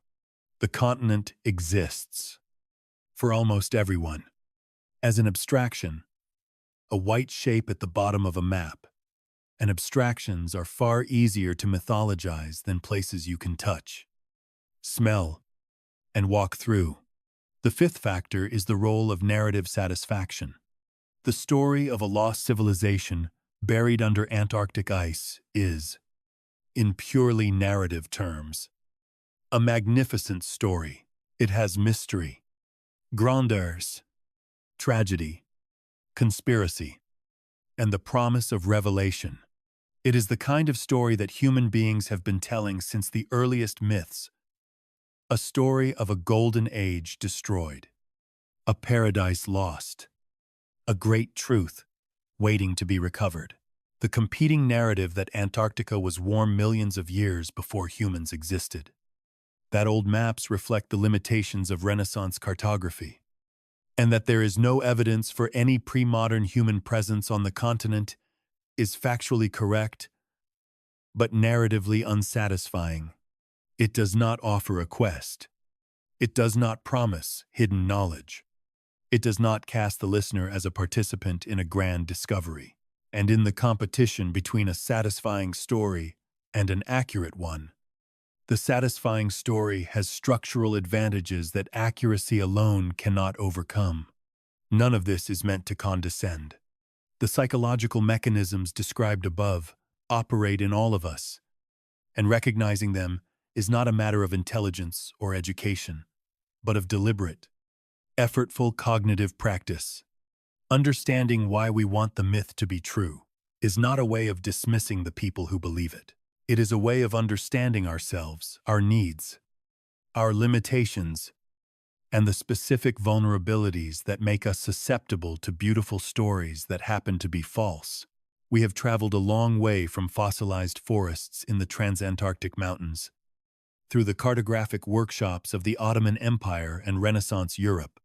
The continent exists, for almost everyone, as an abstraction, a white shape at the bottom of a map. And abstractions are far easier to mythologize than places you can touch, smell, and walk through. The fifth factor is the role of narrative satisfaction. The story of a lost civilization buried under Antarctic ice is, in purely narrative terms, a magnificent story. It has mystery, grandeurs, tragedy, conspiracy, and the promise of revelation. It is the kind of story that human beings have been telling since the earliest myths, a story of a golden age destroyed, a paradise lost, a great truth waiting to be recovered. The competing narrative that Antarctica was warm millions of years before humans existed. That old maps reflect the limitations of Renaissance cartography, and that there is no evidence for any pre-modern human presence on the continent is factually correct, but narratively unsatisfying. It does not offer a quest. It does not promise hidden knowledge. It does not cast the listener as a participant in a grand discovery. And in the competition between a satisfying story and an accurate one, the satisfying story has structural advantages that accuracy alone cannot overcome. None of this is meant to condescend. The psychological mechanisms described above operate in all of us, and recognizing them is not a matter of intelligence or education, but of deliberate, effortful cognitive practice. Understanding why we want the myth to be true is not a way of dismissing the people who believe it. It is a way of understanding ourselves, our needs, our limitations, and the specific vulnerabilities that make us susceptible to beautiful stories that happen to be false. We have traveled a long way from fossilized forests in the Transantarctic Mountains, through the cartographic workshops of the Ottoman Empire and Renaissance Europe,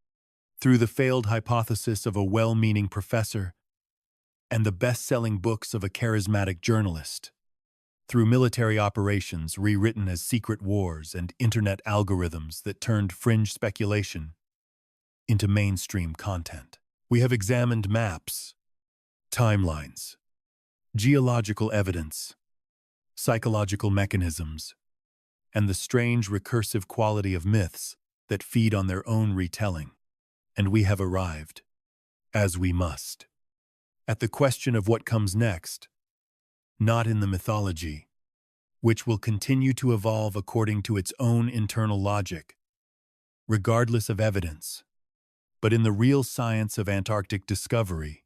through the failed hypothesis of a well-meaning professor and the best-selling books of a charismatic journalist, through military operations rewritten as secret wars and internet algorithms that turned fringe speculation into mainstream content. We have examined maps, timelines, geological evidence, psychological mechanisms, and the strange recursive quality of myths that feed on their own retelling. And we have arrived, as we must, at the question of what comes next, not in the mythology, which will continue to evolve according to its own internal logic, regardless of evidence, but in the real science of Antarctic discovery.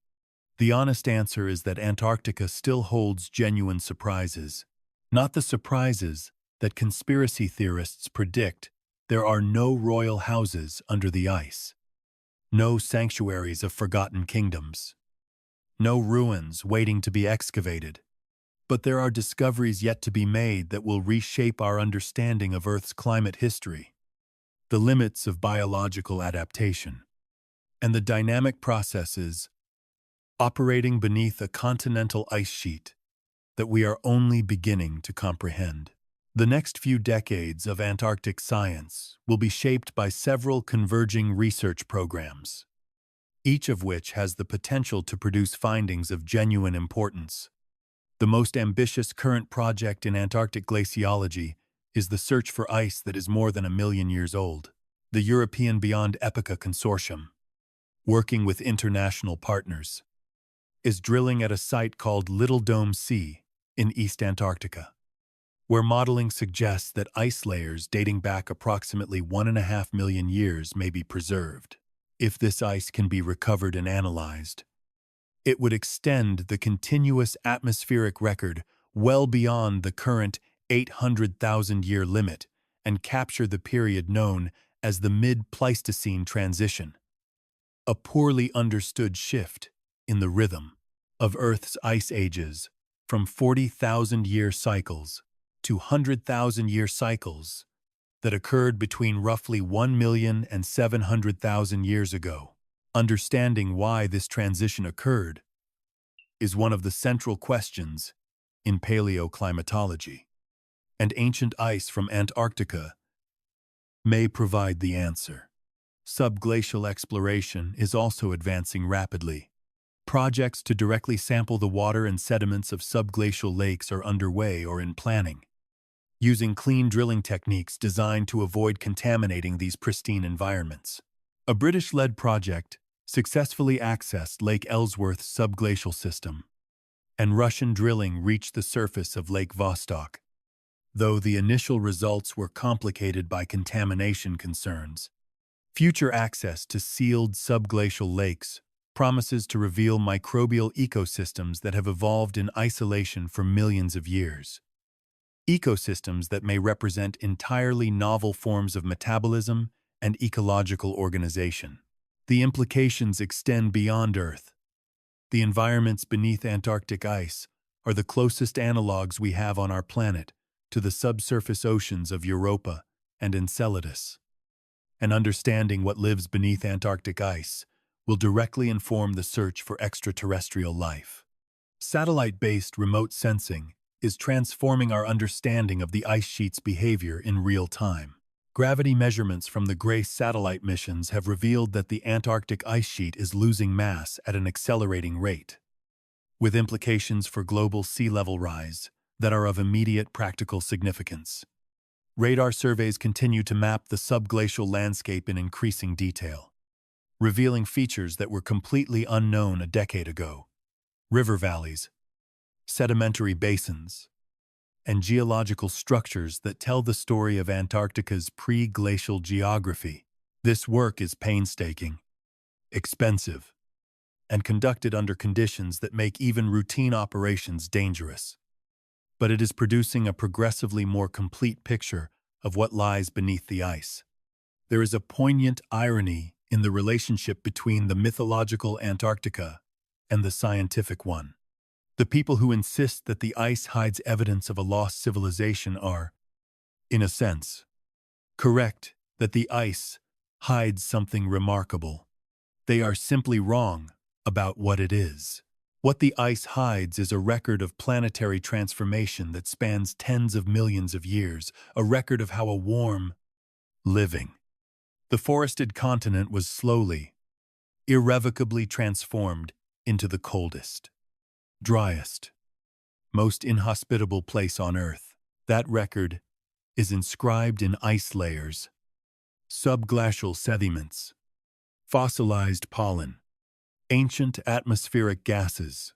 The honest answer is that Antarctica still holds genuine surprises, not the surprises that conspiracy theorists predict. There are no royal houses under the ice, no sanctuaries of forgotten kingdoms, no ruins waiting to be excavated. But there are discoveries yet to be made that will reshape our understanding of Earth's climate history, the limits of biological adaptation, and the dynamic processes operating beneath a continental ice sheet that we are only beginning to comprehend. The next few decades of Antarctic science will be shaped by several converging research programs, each of which has the potential to produce findings of genuine importance. The most ambitious current project in Antarctic glaciology is the search for ice that is more than 1 million years old. The European Beyond Epoca Consortium, working with international partners, is drilling at a site called Little Dome C in East Antarctica, where modeling suggests that ice layers dating back approximately 1.5 million years may be preserved. If this ice can be recovered and analyzed, it would extend the continuous atmospheric record well beyond the current 800,000-year limit and capture the period known as the mid-Pleistocene transition, a poorly understood shift in the rhythm of Earth's ice ages from 40,000-year cycles to 100,000-year cycles that occurred between roughly 1 million and 700,000 years ago. Understanding why this transition occurred is one of the central questions in paleoclimatology, and ancient ice from Antarctica may provide the answer. Subglacial exploration is also advancing rapidly. Projects to directly sample the water and sediments of subglacial lakes are underway or in planning, using clean drilling techniques designed to avoid contaminating these pristine environments. A British-led project successfully accessed Lake Ellsworth's subglacial system, and Russian drilling reached the surface of Lake Vostok. Though the initial results were complicated by contamination concerns, future access to sealed subglacial lakes promises to reveal microbial ecosystems that have evolved in isolation for millions of years. Ecosystems that may represent entirely novel forms of metabolism and ecological organization. The implications extend beyond Earth. The environments beneath Antarctic ice are the closest analogs we have on our planet to the subsurface oceans of Europa and Enceladus. And understanding what lives beneath Antarctic ice will directly inform the search for extraterrestrial life. Satellite-based remote sensing is transforming our understanding of the ice sheet's behavior in real time. Gravity measurements from the GRACE satellite missions have revealed that the Antarctic ice sheet is losing mass at an accelerating rate, with implications for global sea level rise that are of immediate practical significance. Radar surveys continue to map the subglacial landscape in increasing detail, revealing features that were completely unknown a decade ago. River valleys, sedimentary basins, and geological structures that tell the story of Antarctica's pre-glacial geography. This work is painstaking, expensive, and conducted under conditions that make even routine operations dangerous. But it is producing a progressively more complete picture of what lies beneath the ice. There is a poignant irony in the relationship between the mythological Antarctica and the scientific one. The people who insist that the ice hides evidence of a lost civilization are, in a sense, correct that the ice hides something remarkable. They are simply wrong about what it is. What the ice hides is a record of planetary transformation that spans tens of millions of years, a record of how a warm, living, the forested continent was slowly, irrevocably transformed into the coldest, driest, most inhospitable place on Earth. That record is inscribed in ice layers, subglacial sediments, fossilized pollen, ancient atmospheric gases,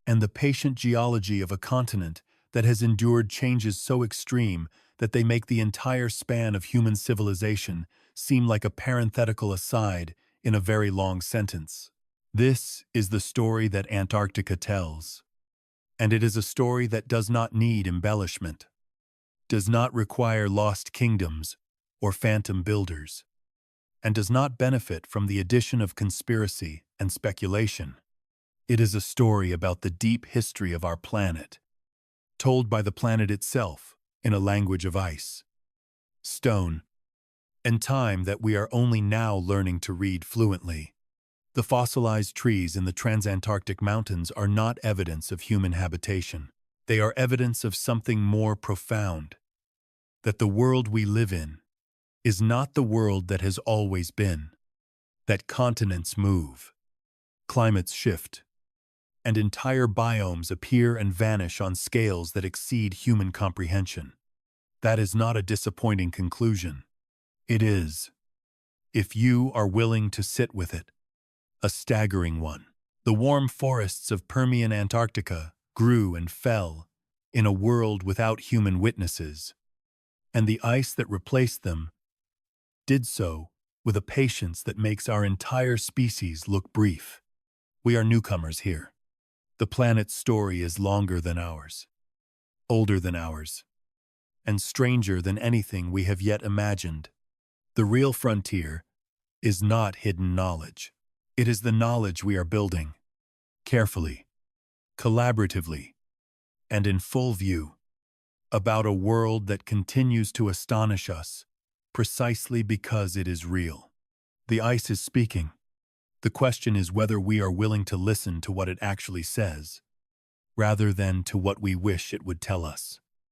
and the patient geology of a continent that has endured changes so extreme that they make the entire span of human civilization seem like a parenthetical aside in a very long sentence. This is the story that Antarctica tells, and it is a story that does not need embellishment, does not require lost kingdoms or phantom builders, and does not benefit from the addition of conspiracy and speculation. It is a story about the deep history of our planet, told by the planet itself in a language of ice, stone, and time that we are only now learning to read fluently. The fossilized trees in the Transantarctic Mountains are not evidence of human habitation. They are evidence of something more profound, that the world we live in is not the world that has always been, that continents move, climates shift, and entire biomes appear and vanish on scales that exceed human comprehension. That is not a disappointing conclusion. It is, if you are willing to sit with it, a staggering one. The warm forests of Permian Antarctica grew and fell in a world without human witnesses, and the ice that replaced them did so with a patience that makes our entire species look brief. We are newcomers here. The planet's story is longer than ours, older than ours, and stranger than anything we have yet imagined. The real frontier is not hidden knowledge. It is the knowledge we are building, carefully, collaboratively, and in full view, about a world that continues to astonish us precisely because it is real. The ice is speaking. The question is whether we are willing to listen to what it actually says, rather than to what we wish it would tell us.